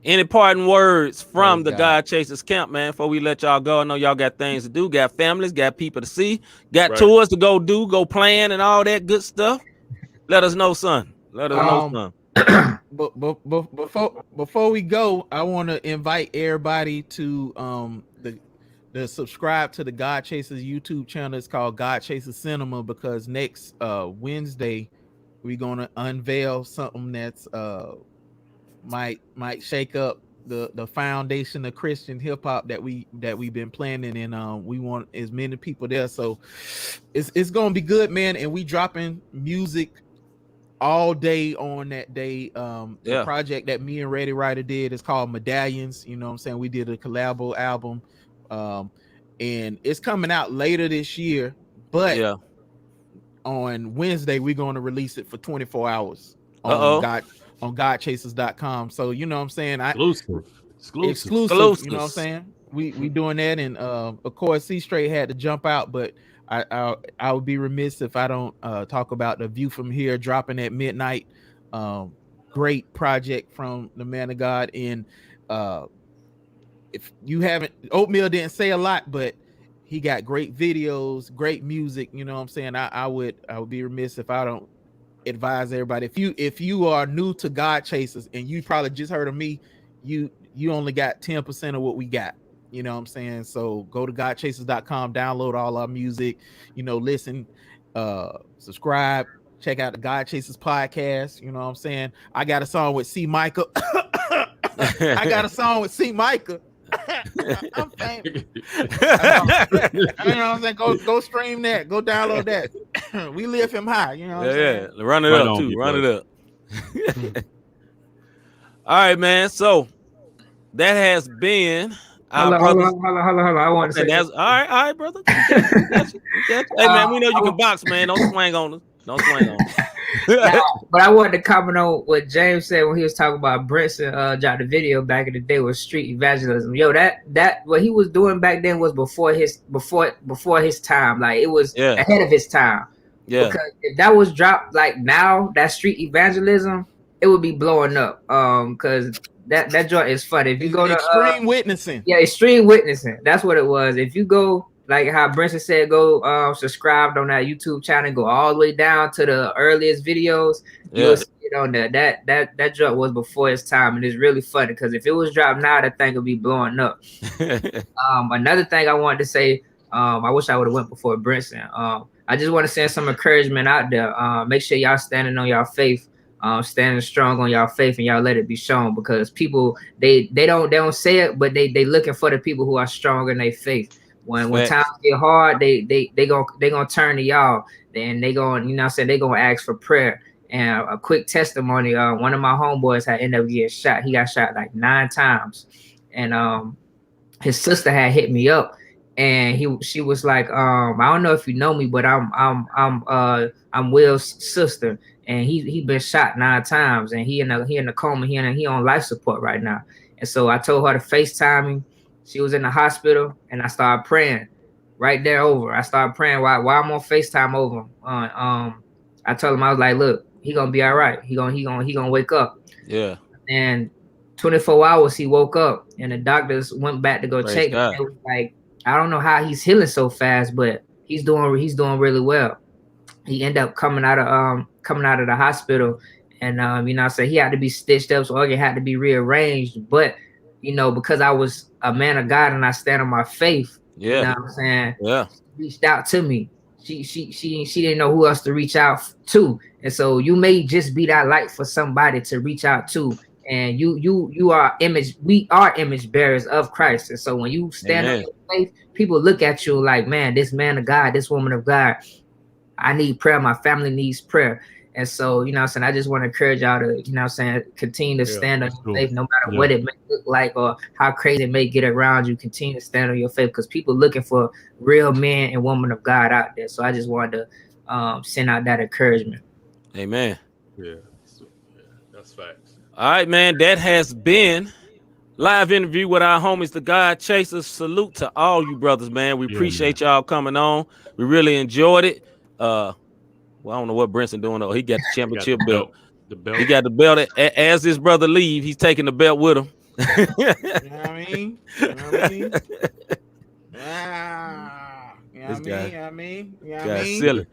B: Any parting words from the Godchaserz camp, man, before we let y'all go? I know y'all got things to do, got families, got people to see, got tours to go plan and all that good stuff. Let us know, son. Let us know, son.
H: But before we go, I want to invite everybody to the subscribe to the Godchaserz YouTube channel. It's called Godchaserz Cinema, because next Wednesday we're gonna unveil something that's might shake up the foundation of Christian hip hop that we've been planning, and we want as many people there. So it's gonna be good, man. And we dropping music all day on that day. The project that me and Ready Rider did is called Medallions. You know what I'm saying? We did a collabo album, and it's coming out later this year, but on Wednesday we're going to release it for 24 hours on Godchaserz.com. So you know what I'm saying? Exclusive. You know what I'm saying? We doing that, and of course CStraight had to jump out, but I would be remiss if I don't talk about The View From Here dropping at midnight. Great project from the man of God. And if you haven't, Oatmeal didn't say a lot, but he got great videos, great music. You know what I'm saying? I would be remiss if I don't advise everybody. If you are new to Godchaserz and you probably just heard of me, you only got 10% of what we got. You know what I'm saying? So go to Godchaserz.com, download all our music, listen, subscribe, check out the Godchaserz podcast. You know what I'm saying? I got a song with C. Micah. I'm famous. You know what I'm saying? Go stream that. Go download that. We lift him high. You know what I'm saying?
B: Run it up too. Run it up. All right, man. So that has been
K: Hold on. I want to say
B: that's all right, brother. Hey, man, we know you can box, man. Don't swing on us.
K: But I wanted to comment on what James said when he was talking about Brinson dropped the video back in the day with street evangelism. Yo, that what he was doing back then was before his time. Like, it was ahead of his time. Yeah. Because if that was dropped like now, that street evangelism, it would be blowing up. Because that joint is funny. If you go to
H: extreme witnessing.
K: Yeah, extreme witnessing. That's what it was. If you go, like how Brinson said, go subscribe on that YouTube channel, go all the way down to the earliest videos. You'll see it on there. That joint was before its time, and it's really funny because if it was dropped now, that thing would be blowing up. Another thing I wanted to say, I wish I would have went before Brinson. I just want to send some encouragement out there. Make sure y'all standing on y'all faith. Standing strong on y'all faith, and y'all let it be shown, because people they don't say it, but they looking for the people who are strong in their faith. When times get hard, they gonna turn to y'all, and they gonna, you know what I'm saying, they gonna ask for prayer. And a quick testimony, one of my homeboys had ended up getting shot. He got shot like 9 times, and his sister had hit me up, and she was like, I don't know if you know me, but I'm Will's sister. And he been shot 9 times, and he in a coma. He on life support right now. And so I told her to FaceTime me. She was in the hospital, and I started praying right there over. I started praying while I'm on FaceTime over. I told him, I was like, look, he gonna be all right. He gonna wake up. Yeah. And 24 hours he woke up, and the doctors went back to go check him. It was like, I don't know how he's healing so fast, but he's doing really well. He ended up coming out of the hospital, and you know, so he had to be stitched up, so organ had to be rearranged. But you know, because I was a man of God and I stand on my faith, you know what I'm saying? Yeah. She reached out to me. She didn't know who else to reach out to, and so you may just be that light for somebody to reach out to. And we are image bearers of Christ, and so when you stand on your faith, people look at you like, man, this man of God, this woman of God, I need prayer. My family needs prayer. And so, you know what I'm saying, I just want to encourage y'all to, you know what I'm saying, continue to stand on your faith, no matter what it may look like or how crazy it may get around you. Continue to stand on your faith, because people looking for real men and women of God out there. So I just wanted to send out that encouragement.
B: Amen.
C: Yeah, that's facts.
B: All right, man. That has been live interview with our homies, the Godchasers. Salute to all you brothers, man. We appreciate y'all coming on. We really enjoyed it. Well, I don't know what Brinson doing though. He got the championship belt. The belt. He got the belt. As his brother leave, he's taking the belt with him.
H: You know what I mean? You know what I mean?
B: Silly.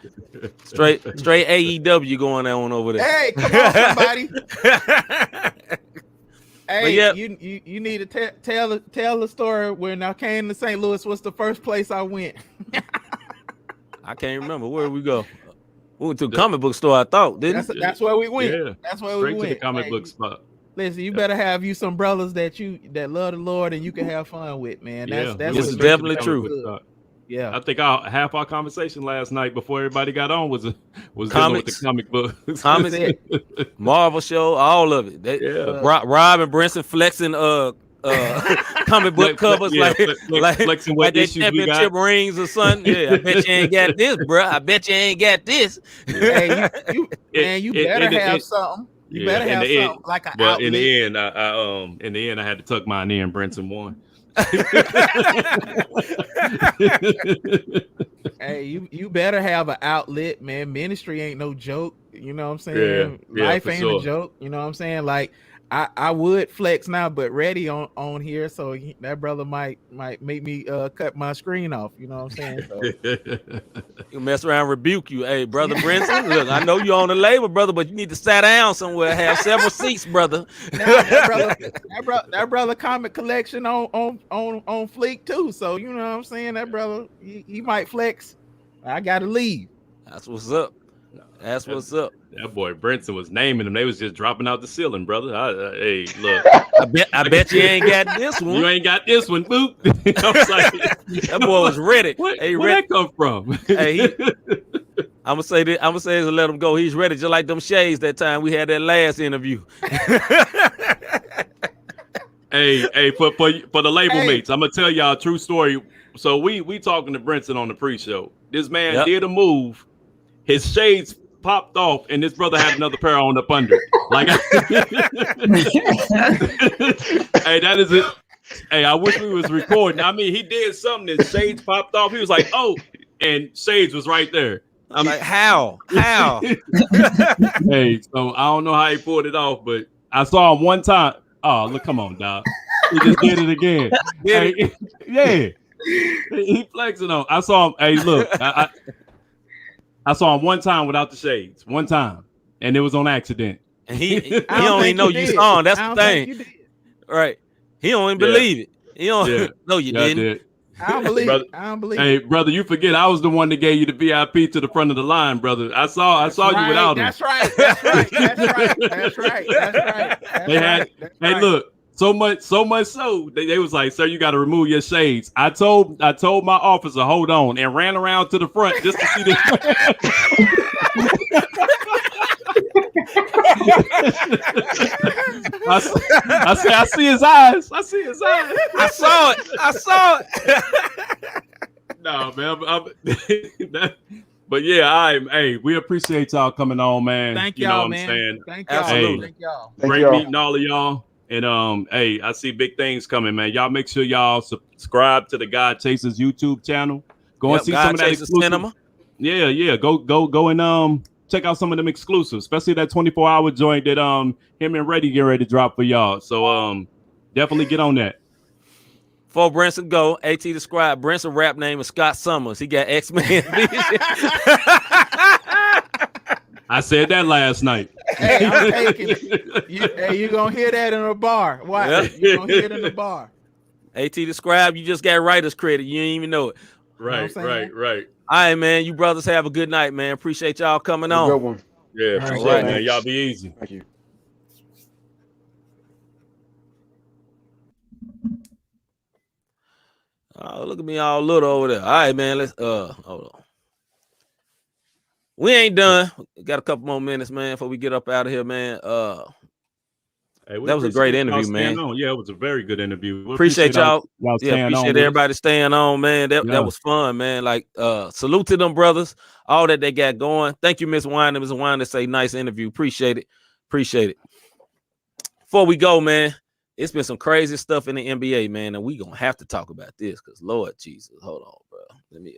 B: Straight AEW going on over there.
H: Hey, come on, somebody. Hey, you need to tell the story. When I came to St. Louis, what's the first place I went?
B: I can't remember. Where did we go? We went to a comic book store, I thought,
H: that's where we went. Yeah. That's where we went.
C: To the comic book spot.
H: Listen, you better have you some brothers that love the Lord and you can have fun with, man. That's
B: this is definitely true.
H: Yeah,
C: I think half our conversation last night before everybody got on was dealing with the comic books,
B: comics, Marvel show, all of it. Rob and Brinson flexing comic book covers like they championship rings or something. Yeah, I bet you ain't got this, bro. I bet you ain't got this.
H: Hey, you better have something. You better have something like an outlet.
C: In the end, I had to tuck mine in. Brinson won.
H: Hey, you better have an outlet, man. Ministry ain't no joke. You know what I'm saying? Life ain't a joke. You know what I'm saying? Like, I would flex now, but Reddy on here, so that brother might make me cut my screen off. You know what I'm saying? So.
B: You mess around, rebuke you, hey brother Brinson. Look, I know you're on the label, brother, but you need to sit down somewhere, have several seats, brother.
H: That brother comic collection on fleek too. So you know what I'm saying? That brother he might flex. I gotta leave.
B: That's what's up. That's what's up.
C: That boy Brinson was naming them. They was just dropping out the ceiling, brother. Hey, look.
B: I bet you ain't got this one.
C: You ain't got this one, boop. I was like,
B: that boy was ready.
C: Where that come from?
B: Hey, I'm gonna say this and let him go. He's ready, just like them shades that time we had that last interview.
C: Hey, for the label mates, I'm gonna tell y'all a true story. So we talking to Brinson on the pre-show. This man did a move. His shades popped off, and this brother had another pair on up under. Like, hey, that is it. Hey, I wish we was recording. I mean, he did something, and shades popped off. He was like, "Oh," and shades was right there.
B: I'm like, how? Hey,
C: so I don't know how he pulled it off, but I saw him one time. Oh, look, come on, dog. He just did it again. Hey, yeah. He flexing on. I saw him. Hey, look, I saw him one time without the shades. One time. And it was on accident.
B: And he don't even know you saw him. That's the thing. Right. He don't even believe it. He don't know you didn't.
H: I don't believe it. I don't believe it.
C: Hey, brother, you forget I was the one that gave you the VIP to the front of the line, brother. I saw you without him.
H: That's right.
C: Hey, look, so much so they was like, "Sir, you got to remove your shades." I told my officer, "Hold on," and ran around to the front just to see this. I said, I see his eyes. I
B: saw it.
C: No, man. But yeah, hey, we appreciate y'all coming on, man.
H: Thank
C: you
H: y'all,
C: know what
H: man.
C: I'm saying?
H: Thank y'all.
C: Hey,
H: Thank y'all.
C: Great meeting all of y'all. And hey, I see big things coming, man. Y'all make sure y'all subscribe to the Godchaserz YouTube channel. Go and see some of that exclusive cinema. Yeah. Go and check out some of them exclusives, especially that 24-hour joint that him and Reddy get ready to drop for y'all. So definitely get on that.
B: Before Brinson go, AT described Brinson rap name is Scott Summers. He got X-Men vision.
C: I said that last night.
H: Hey, I'm taking it. You're going to hear that in a bar. Why? Yep. You're going to hear it in the bar.
B: AT described, you just got writer's credit. You didn't even know it.
C: Right.
B: All right, man. You brothers have a good night, man. Appreciate y'all coming on.
J: Good one.
C: Yeah, for sure, man. Y'all be easy.
J: Thank you.
B: Oh, look at me all little over there. All right, man. Let's hold on. We ain't done. We got a couple more minutes, man, before we get up out of here, man.
C: Hey,
B: that was a great interview, man.
C: Yeah, it was a very good interview.
B: Appreciate y'all. Appreciate everybody staying on, man. That was fun, man. Like, salute to them brothers, all that they got going. Thank you, Miss Winder. Miss Winder say nice interview. Appreciate it. Before we go, man, it's been some crazy stuff in the NBA, man, and we gonna have to talk about this because Lord Jesus, hold on, bro. Let me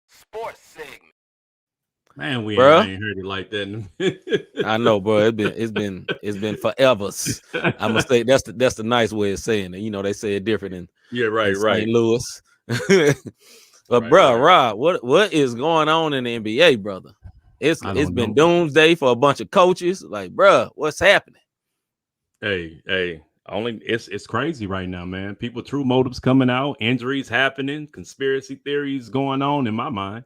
B: sports segment.
C: Man, we ain't heard it like that.
B: I know, bro. It's been forever. I must say that's the nice way of saying it. You know, they say it different in St. Louis. But Rob, what is going on in the NBA, brother? It's been doomsday for a bunch of coaches. Like, bro, what's happening?
C: Hey, it's crazy right now, man. People, true motives coming out, injuries happening, conspiracy theories going on in my mind.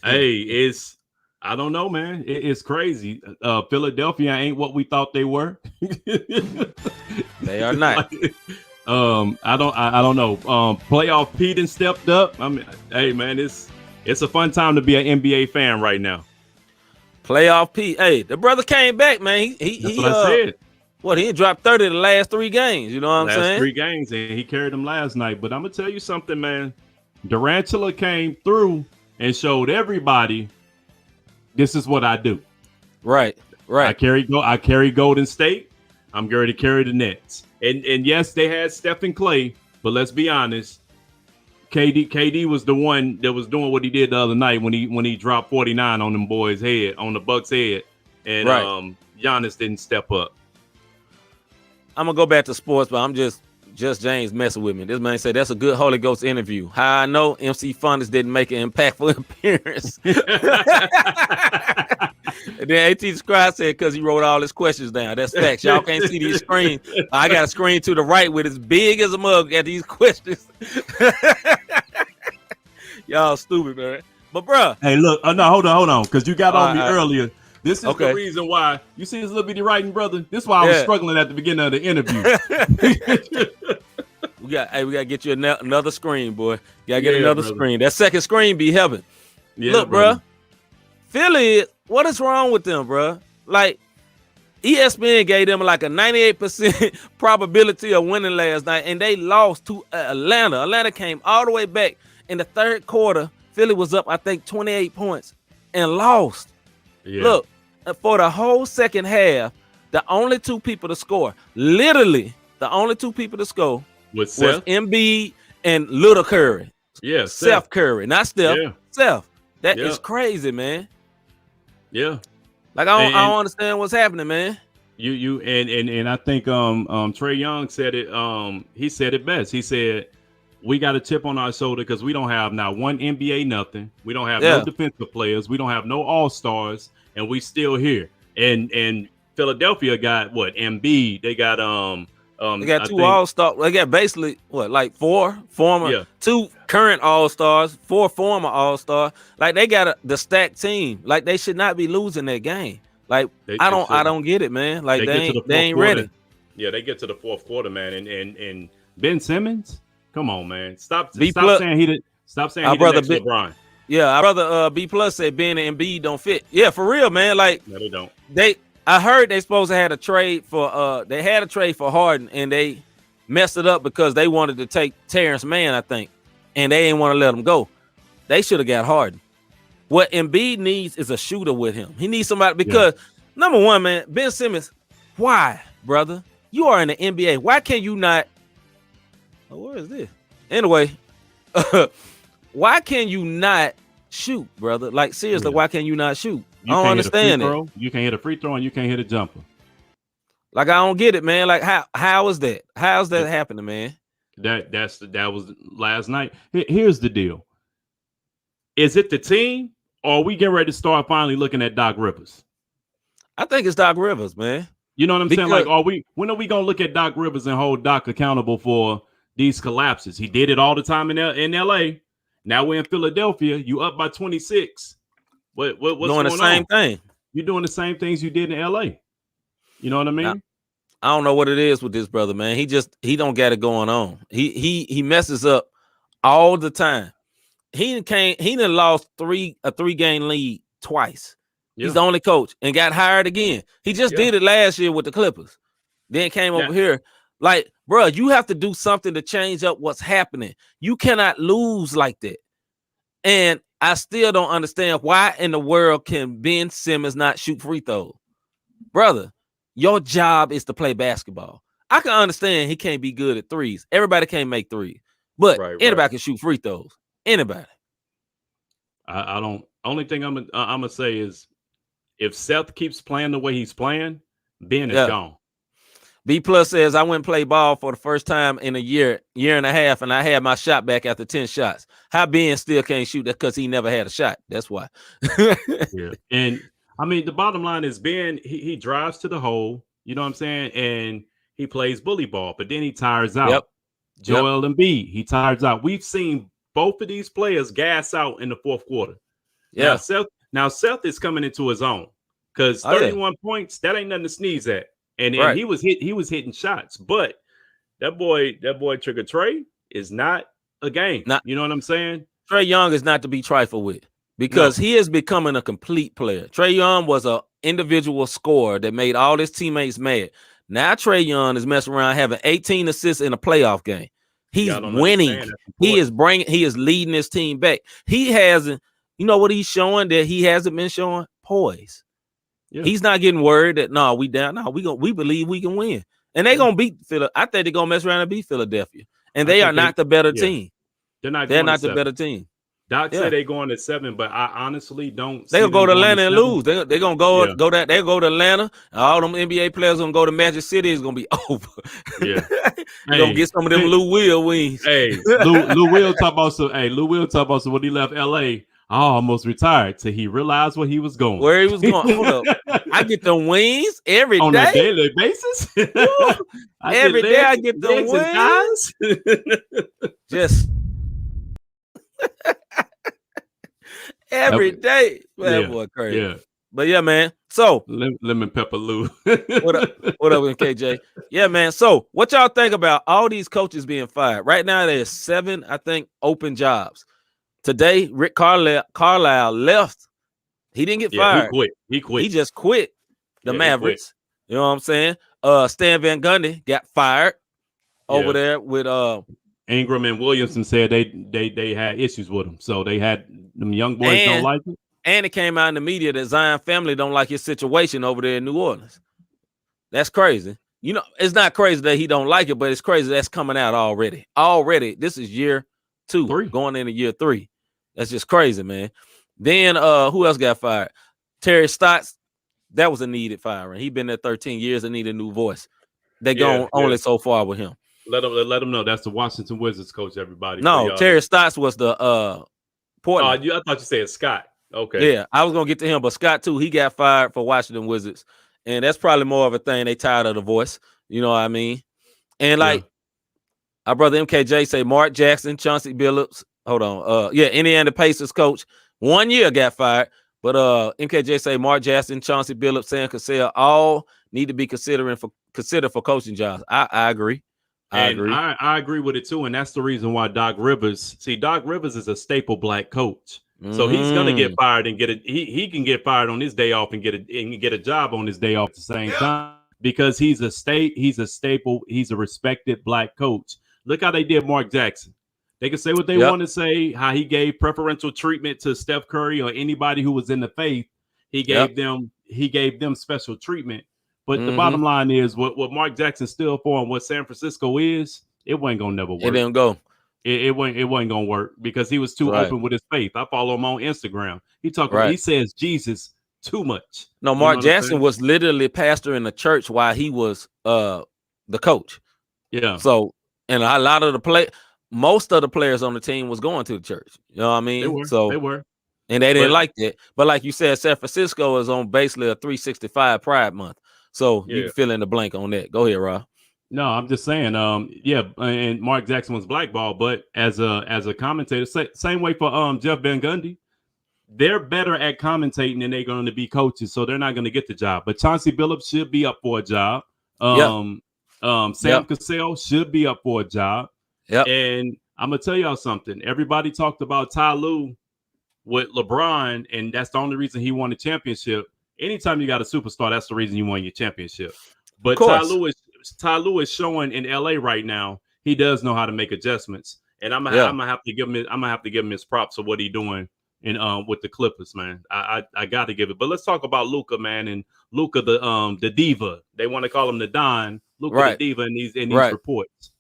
C: Hey, I don't know, man. It's crazy. Philadelphia ain't what we thought they were.
B: They are not.
C: I don't know. Playoff Pete and stepped up. I mean, hey, man, it's a fun time to be an NBA fan right now.
B: Playoff Pete. Hey, the brother came back, man.
C: That's what I said.
B: He dropped 30 the last 3 games. You know what I'm saying?
C: Last 3 games, and he carried them last night. But I'm gonna tell you something, man. Durantula came through and showed everybody this is what I do.
B: Right.
C: I carry Golden State. I'm going to carry the Nets. And yes, they had Steph and Clay, but let's be honest. KD was the one that was doing what he did the other night when he dropped 49 on them boys' head, on the Bucks' head, and Giannis didn't step up.
B: I'm gonna go back to sports, but I'm just James messing with me. This man said that's a good Holy Ghost interview. How I know MC Fundas didn't make an impactful appearance. And then AT Scribe said because he wrote all his questions down. That's facts. Y'all can't see these screens. I got a screen to the right with as big as a mug at these questions. Y'all stupid, man. But bruh.
C: Hey, look, no, hold on, because you got on me earlier. This is
B: okay.
C: the reason why you see this little bitty writing, brother. This is why I was struggling at the beginning of the interview.
B: we gotta get you another screen, boy. You gotta get another screen. That second screen be heaven.
C: Yeah,
B: look,
C: brother.
B: Bruh, Philly, what is wrong with them, bruh? Like, ESPN gave them like a 98% probability of winning last night, and they lost to Atlanta. Atlanta came all the way back in the third quarter. Philly was up, I think, 28 points and lost. Yeah. Look, for the whole second half, the only two people to score, literally the only two people to score was Embiid and Little Curry.
C: Yeah,
B: Seth Curry, not Steph. Yeah. Seth. That is crazy, man.
C: Yeah.
B: Like I don't understand what's happening, man.
C: And I think Trae Young said it. He said it best. He said, we got a chip on our shoulder because we don't have now one NBA nothing. We don't have no defensive players. We don't have no all-stars, and we still here. And Philadelphia got what? Embiid. They got
B: they got two all-stars. They got basically what, like four former, two current all-stars, four former all-stars. Like they got the stacked team. Like they should not be losing that game. Like I don't get it, man. Like they ain't ready.
C: Yeah, they get to the fourth quarter, man. And Ben Simmons. Come on, man. Stop saying he did. Stop saying he did next to LeBron.
B: Yeah, our brother B+ said Ben and Embiid don't fit. Yeah, for real, man. Like
C: no, they don't.
B: I heard they supposed to had a trade for they had a trade for Harden, and they messed it up because they wanted to take Terrence Mann, I think, and they didn't want to let him go. They should have got Harden. What Embiid needs is a shooter with him. He needs somebody because number one, man, Ben Simmons. Why, brother? You are in the NBA. Why can't you not? Oh, where is this? Anyway, why can you not shoot, brother? Like seriously, why can you not shoot? I don't understand it.
C: You can't hit a free throw and you can't hit a jumper.
B: Like I don't get it, man. Like how is that? How's that happening, man?
C: That was last night. Here's the deal. Is it the team, or are we getting ready to start finally looking at Doc Rivers?
B: I think it's Doc Rivers, man.
C: You know what I'm saying? Like, when are we gonna look at Doc Rivers and hold Doc accountable for these collapses? He did it all the time in LA. Now we're in Philadelphia. You up by 26. What's
B: doing
C: going
B: the same thing?
C: You're doing the same things you did in LA. You know what I mean?
B: I don't know what it is with this brother, man. He don't got it going on. He messes up all the time. He done lost a 3-game lead twice. Yeah. He's the only coach and got hired again. He just did it last year with the Clippers. Then came over here. Like, bro, you have to do something to change up what's happening. You cannot lose like that. And I still don't understand why in the world can Ben Simmons not shoot free throws. Brother, your job is to play basketball. I can understand he can't be good at threes. Everybody can't make threes. But anybody can shoot free throws. Anybody.
C: I don't. Only thing I'm gonna say is if Seth keeps playing the way he's playing, Ben is gone.
B: B+ says I went and played ball for the first time in a year and a half, and I had my shot back after 10 shots. How Ben still can't shoot? That because he never had a shot. That's why.
C: Yeah. And I mean, the bottom line is Ben, he drives to the hole, you know what I'm saying? And he plays bully ball, but then he tires out.
B: Yep.
C: Joel Embiid, he tires out. We've seen both of these players gas out in the fourth quarter.
B: Yeah.
C: Now Seth is coming into his own because 31 points, that ain't nothing to sneeze at. And he was hitting shots, but that boy Trigger Trae is not a game. You know what I'm saying?
B: Trae Young is not to be trifled with because he is becoming a complete player. Trae Young was an individual scorer that made all his teammates mad. Now Trae Young is messing around having 18 assists in a playoff game. He's winning. He is leading his team back. He hasn't, you know what he's showing that he hasn't been showing? Poise. Yeah. He's not getting worried that we down. No, we believe we can win. And they're gonna beat Philadelphia. I think they're gonna mess around and beat Philadelphia. And they are not the better team.
C: They're not
B: the better team.
C: Doc said they're going to 7, but I honestly don't.
B: They'll go to Atlanta and lose. They're gonna go that. They'll go to Atlanta. All them NBA players gonna go to Magic City. It's gonna be over.
C: Yeah,
B: you're gonna get some of them Lou Will wings.
C: Hey, Lou Will talk about so. Hey, Lou Will talk about so when he left LA. I almost retired till he realized where he was going.
B: Where he was going. Hold up. I get the wings every
C: on
B: day.
C: On a daily basis.
B: Every day I get the wings. Just every day. Man, boy, crazy.
C: Yeah.
B: But yeah, man. So
C: lemon pepper Lou.
B: what up, KJ? Yeah, man. So what y'all think about all these coaches being fired? Right now, there's 7, I think, open jobs. Today, Rick Carlisle left. He didn't get fired.
C: He quit.
B: He just quit the Mavericks. You know what I'm saying? Stan Van Gundy got fired over there with
C: Ingram and Williamson said they had issues with him. So they had them young boys don't like it.
B: And it came out in the media that Zion family don't like his situation over there in New Orleans. That's crazy. You know, it's not crazy that he don't like it, but it's crazy that's coming out already. Already, this is year 2, going into year 3. That's just crazy, man. Then who else got fired? Terry Stotts. That was a needed firing. He been there 13 years and need a new voice. They gone only so far with him.
C: Let them know that's the Washington Wizards coach. Everybody.
B: No, Terry Stotts was the Portland.
C: I thought you said Scott. Okay.
B: Yeah, I was gonna get to him, but Scott too. He got fired for Washington Wizards, and that's probably more of a thing. They tired of the voice. You know what I mean? And like our brother MKJ say, Mark Jackson, Chauncey Billups. Hold on. Indiana Pacers coach 1 year got fired, but MKJ say Mark Jackson, Chauncey Billups, Sam Cassell all need to be considered for coaching jobs. I agree. I
C: agree with it too, and that's the reason why Doc Rivers is a staple black coach. So he's gonna get fired and he can get fired on his day off and get a job on his day off at the same time because he's a staple, he's a respected black coach. Look how they did Mark Jackson. They can say what they want to say, how he gave preferential treatment to Steph Curry or anybody who was in the faith. He gave them special treatment. But the bottom line is what Mark Jackson stood for and what San Francisco is, it wasn't gonna never work.
B: It didn't go.
C: It wasn't gonna work because he was too open with his faith. I follow him on Instagram. He says Jesus too much.
B: No, Mark Jackson was literally pastor in the church while he was the coach.
C: Yeah.
B: So and most of the players on the team was going to the church. You know what I mean?
C: They were.
B: And they didn't like that. But like you said, San Francisco is on basically a 365 Pride Month. So you can fill in the blank on that. Go ahead, Rob.
C: No, I'm just saying, and Mark Jackson was blackballed, but as a commentator, same way for Jeff Van Gundy, they're better at commentating than they're going to be coaches, so they're not going to get the job. But Chauncey Billups should be up for a job. Sam Cassell should be up for a job. And I'm gonna tell y'all something. Everybody talked about Ty Lue with LeBron, and that's the only reason he won the championship. Anytime you got a superstar, that's the reason you won your championship. But Ty Lue is showing in LA right now. He does know how to make adjustments, and I'm gonna have to give him his props for what he's doing in with the Clippers, man. I got to give it. But let's talk about Luka, man, and Luka the diva. They want to call him the Don. Luka the diva in these reports.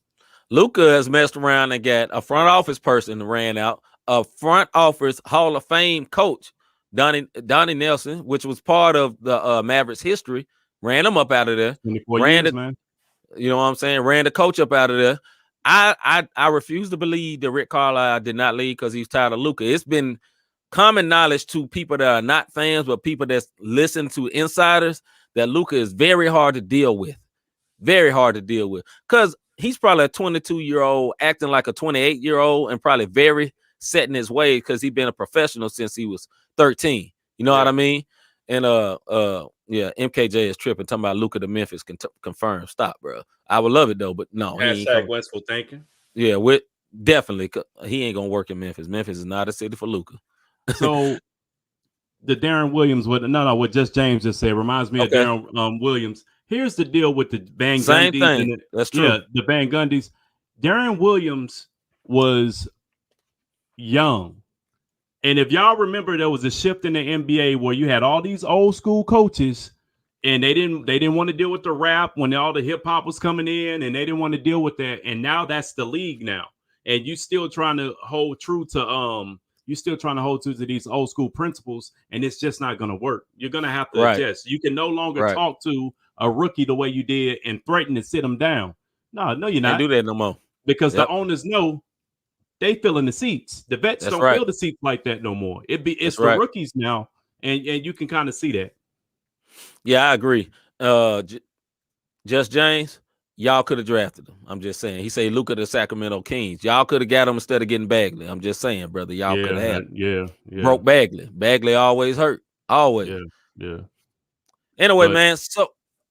B: Luka has messed around and got a front office person ran out, a front office Hall of Fame coach, Donnie Nelson, which was part of the Mavericks history, ran him up out of there.
C: 24 years, man.
B: You know what I'm saying? Ran the coach up out of there. I refuse to believe that Rick Carlisle did not leave because he's tired of Luka. It's been common knowledge to people that are not fans, but people that listen to insiders that Luka is very hard to deal with. Very hard to deal with. Because he's probably a 22-year-old acting like a 28-year-old and probably very set in his way because he's been a professional since he was 13. You know what I mean? And MKJ is tripping, talking about Luka to Memphis confirmed. Stop, bro. I would love it though, but no.
C: Hashtag wishful thinking.
B: Yeah, definitely. He ain't gonna work in Memphis. Memphis is not a city for Luka.
C: So the Darren Williams what Just James just said reminds me of Darren Williams. Here's the deal with the Van Gundy.
B: Same thing. That's true.
C: Yeah, the Van Gundys. Darren Williams was young. And if y'all remember, there was a shift in the NBA where you had all these old school coaches and they didn't want to deal with the rap when all the hip hop was coming in, and they didn't want to deal with that. And now that's the league now. And you still trying to hold true to these old school principles, and it's just not going to work. You're going to have to adjust. You can no longer talk to a rookie the way you did and threaten to sit him down. No, you're not.
B: Can't do that no more.
C: Because the owners know they fill in the seats. The vets don't fill the seats like that no more. It's the rookies now, and you can kind of see that.
B: Yeah, I agree. Just James, y'all could have drafted him. I'm just saying. He say Luka the Sacramento Kings. Y'all could have got him instead of getting Bagley. I'm just saying, brother. Y'all could have had
C: yeah.
B: Broke Bagley. Bagley always hurt. Always.
C: Yeah.
B: Anyway, man.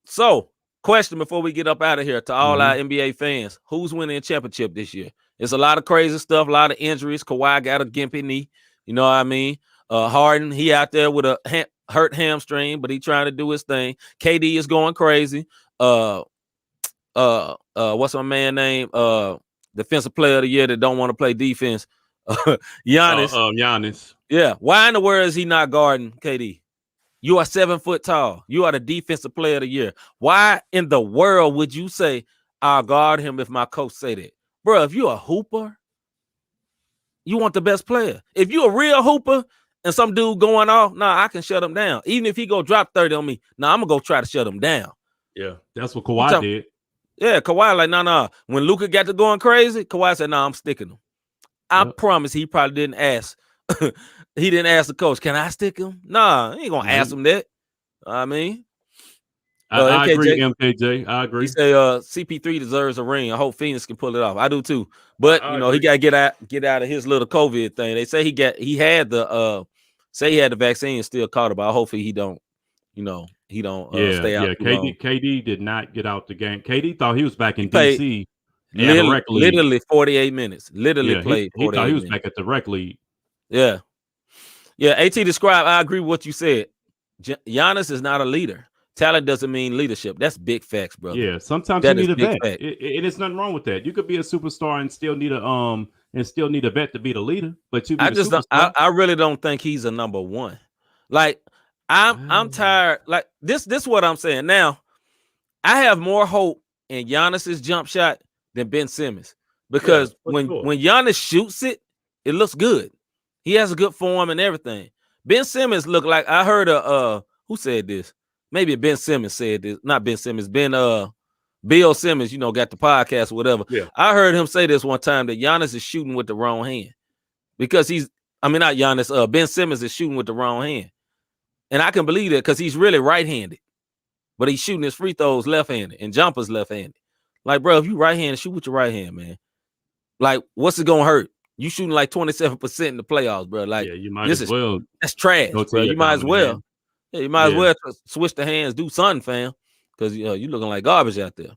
B: So question before we get up out of here to all our NBA fans: who's winning a championship this year? It's a lot of crazy stuff, a lot of injuries. Kawhi got a gimpy knee. You know what I mean? Harden, he out there with a hurt hamstring, but he trying to do his thing. KD is going crazy. What's my man name? Defensive player of the year that don't want to play defense. Giannis.
C: Giannis.
B: Yeah. Why in the world is he not guarding KD? You are 7 foot tall. You are the defensive player of the year. Why in the world would you say I'll guard him if my coach say that? Bro, if you're a hooper, you want the best player. If you're a real hooper and some dude going off, I can shut him down. Even if he go drop 30 on me, I'm going to go try to shut him down.
C: Yeah, that's what Kawhi did.
B: Yeah, Kawhi like, no. When Luka got to going crazy, Kawhi said, I'm sticking him. I promise he probably didn't ask. He didn't ask the coach, can I stick him? Nah, he ain't going to ask him that. I mean.
C: I agree, MKJ. I agree.
B: He say CP3 deserves a ring. I hope Phoenix can pull it off. I do too. But he got to get out of his little COVID thing. They say he had the vaccine and still caught it, but hopefully he don't, stay out.
C: KD did not get out the game. KD thought he was back in DC.
B: Literally 48 minutes. Literally played 48
C: he thought he was
B: minutes.
C: back at the rec league.
B: Yeah. Yeah, AT described, I agree with what you said. Giannis is not a leader. Talent doesn't mean leadership. That's big facts, bro.
C: Yeah, sometimes you need a vet. It's nothing wrong with that. You could be a superstar and still need a vet to be the leader. But
B: I really don't think he's a number one. Like I'm tired. Like this is what I'm saying. Now, I have more hope in Giannis's jump shot than Ben Simmons because when Giannis shoots it, it looks good. He has a good form and everything. Ben Simmons looked like I heard who said this? Maybe Ben Simmons said this. Not Ben Simmons. Bill Simmons, got the podcast or whatever.
C: Yeah.
B: I heard him say this one time that Giannis is shooting with the wrong hand because not Giannis. Ben Simmons is shooting with the wrong hand. And I can believe that because he's really right-handed, but he's shooting his free throws left-handed and jumpers left-handed. Like, bro, if you right-handed, shoot with your right hand, man. Like, what's it gonna hurt? You shooting like 27% in the playoffs, bro. Like,
C: you might as well.
B: That's trash, bro. You might as well. Yeah, you might as well switch the hands, do something, fam, because you looking like garbage out there.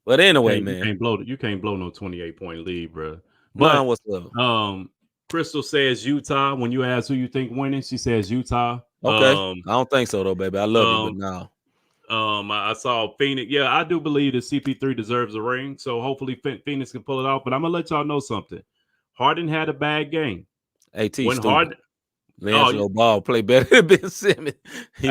B: But anyway, man,
C: you can't blow no 28-point lead, bro.
B: But what's up?
C: Crystal says Utah. When you ask who you think winning, she says Utah.
B: Okay, I don't think so though, baby. I love you, but no.
C: I saw Phoenix. Yeah, I do believe that CP3 deserves a ring. So hopefully Phoenix can pull it off. But I'm gonna let y'all know something. Harden had a bad game.
B: AT when Harden, Leandro Ball play better than Ben Simmons.
C: He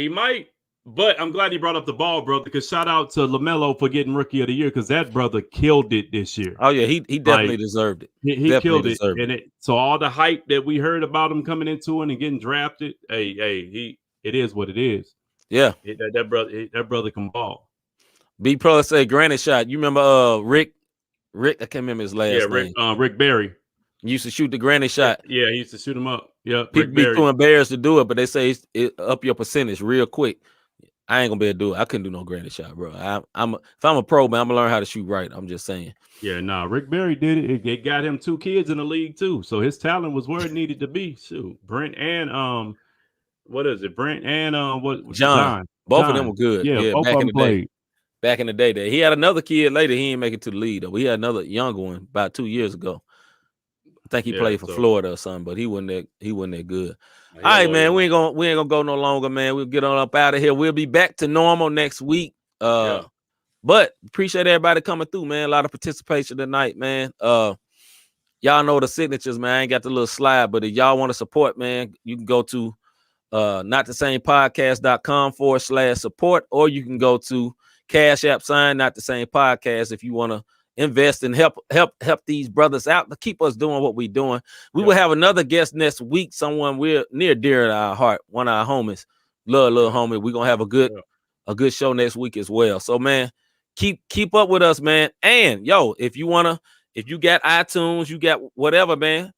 C: might. But I'm glad he brought up the ball, brother, because shout out to LaMelo for getting Rookie of the Year because that brother killed it this year.
B: Oh, yeah, he definitely deserved it.
C: He killed it. So all the hype that we heard about him coming into it and getting drafted, it is what it is.
B: Yeah.
C: That brother can ball.
B: B Pro say granite shot. You remember Rick? I can't remember his last name.
C: Rick Barry.
B: He used to shoot the granite shot.
C: Yeah, he used to shoot him up. Yeah,
B: people be too embarrassed to do it, but they say it up your percentage real quick. I ain't gonna be able to do it. I couldn't do no granite shot, bro. If I'm a pro, man, I'm gonna learn how to shoot right. I'm just saying.
C: Yeah, Rick Barry did it. It got him 2 kids in the league too, so his talent was where it needed to be. Shoot, Brent and what is it? Brent and
B: John. Both of them were good.
C: Yeah, both
B: back
C: of
B: in
C: them played.
B: Back in the day, he had another kid later. He didn't make it to the league though. He had another younger one about 2 years ago. I think he played for Florida or something, but he wasn't that good. All right, man. We ain't gonna go no longer, man. We'll get on up out of here. We'll be back to normal next week. But appreciate everybody coming through, man. A lot of participation tonight, man. Y'all know the signatures, man. I ain't got the little slide, but if y'all want to support, man, you can go to notthesamepodcast.com/support, or you can go to Cash App sign Not the Same Podcast if you want to invest and help these brothers out to keep us doing what we're doing. We will have another guest next week, someone we're near dear to our heart, one of our homies, little homie. We're gonna have a good show next week as well. So man, keep up with us, man. And if you got iTunes, you got whatever, man,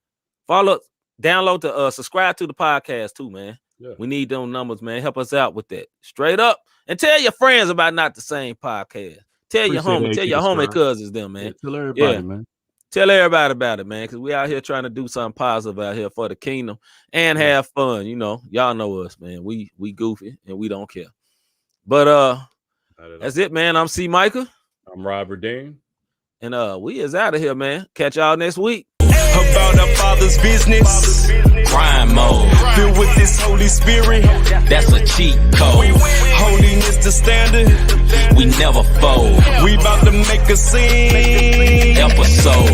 B: follow, download subscribe to the podcast too, man. Yeah. We need those numbers, man. Help us out with that. Straight up. And tell your friends about Not the Same podcast. Tell your homie cousins them, man.
C: Yeah, tell everybody, man.
B: Tell everybody about it, man. Because we out here trying to do something positive out here for the kingdom and have fun. You know, y'all know us, man. We goofy and we don't care. But that's it, man. I'm C. Micah.
C: I'm Robert Dean.
B: And we is out of here, man. Catch y'all next week.
A: About our Father's business, crime mode. Filled with this Holy Spirit, that's a cheat code. Holiness the standard, we never fold. We about to make a scene episode.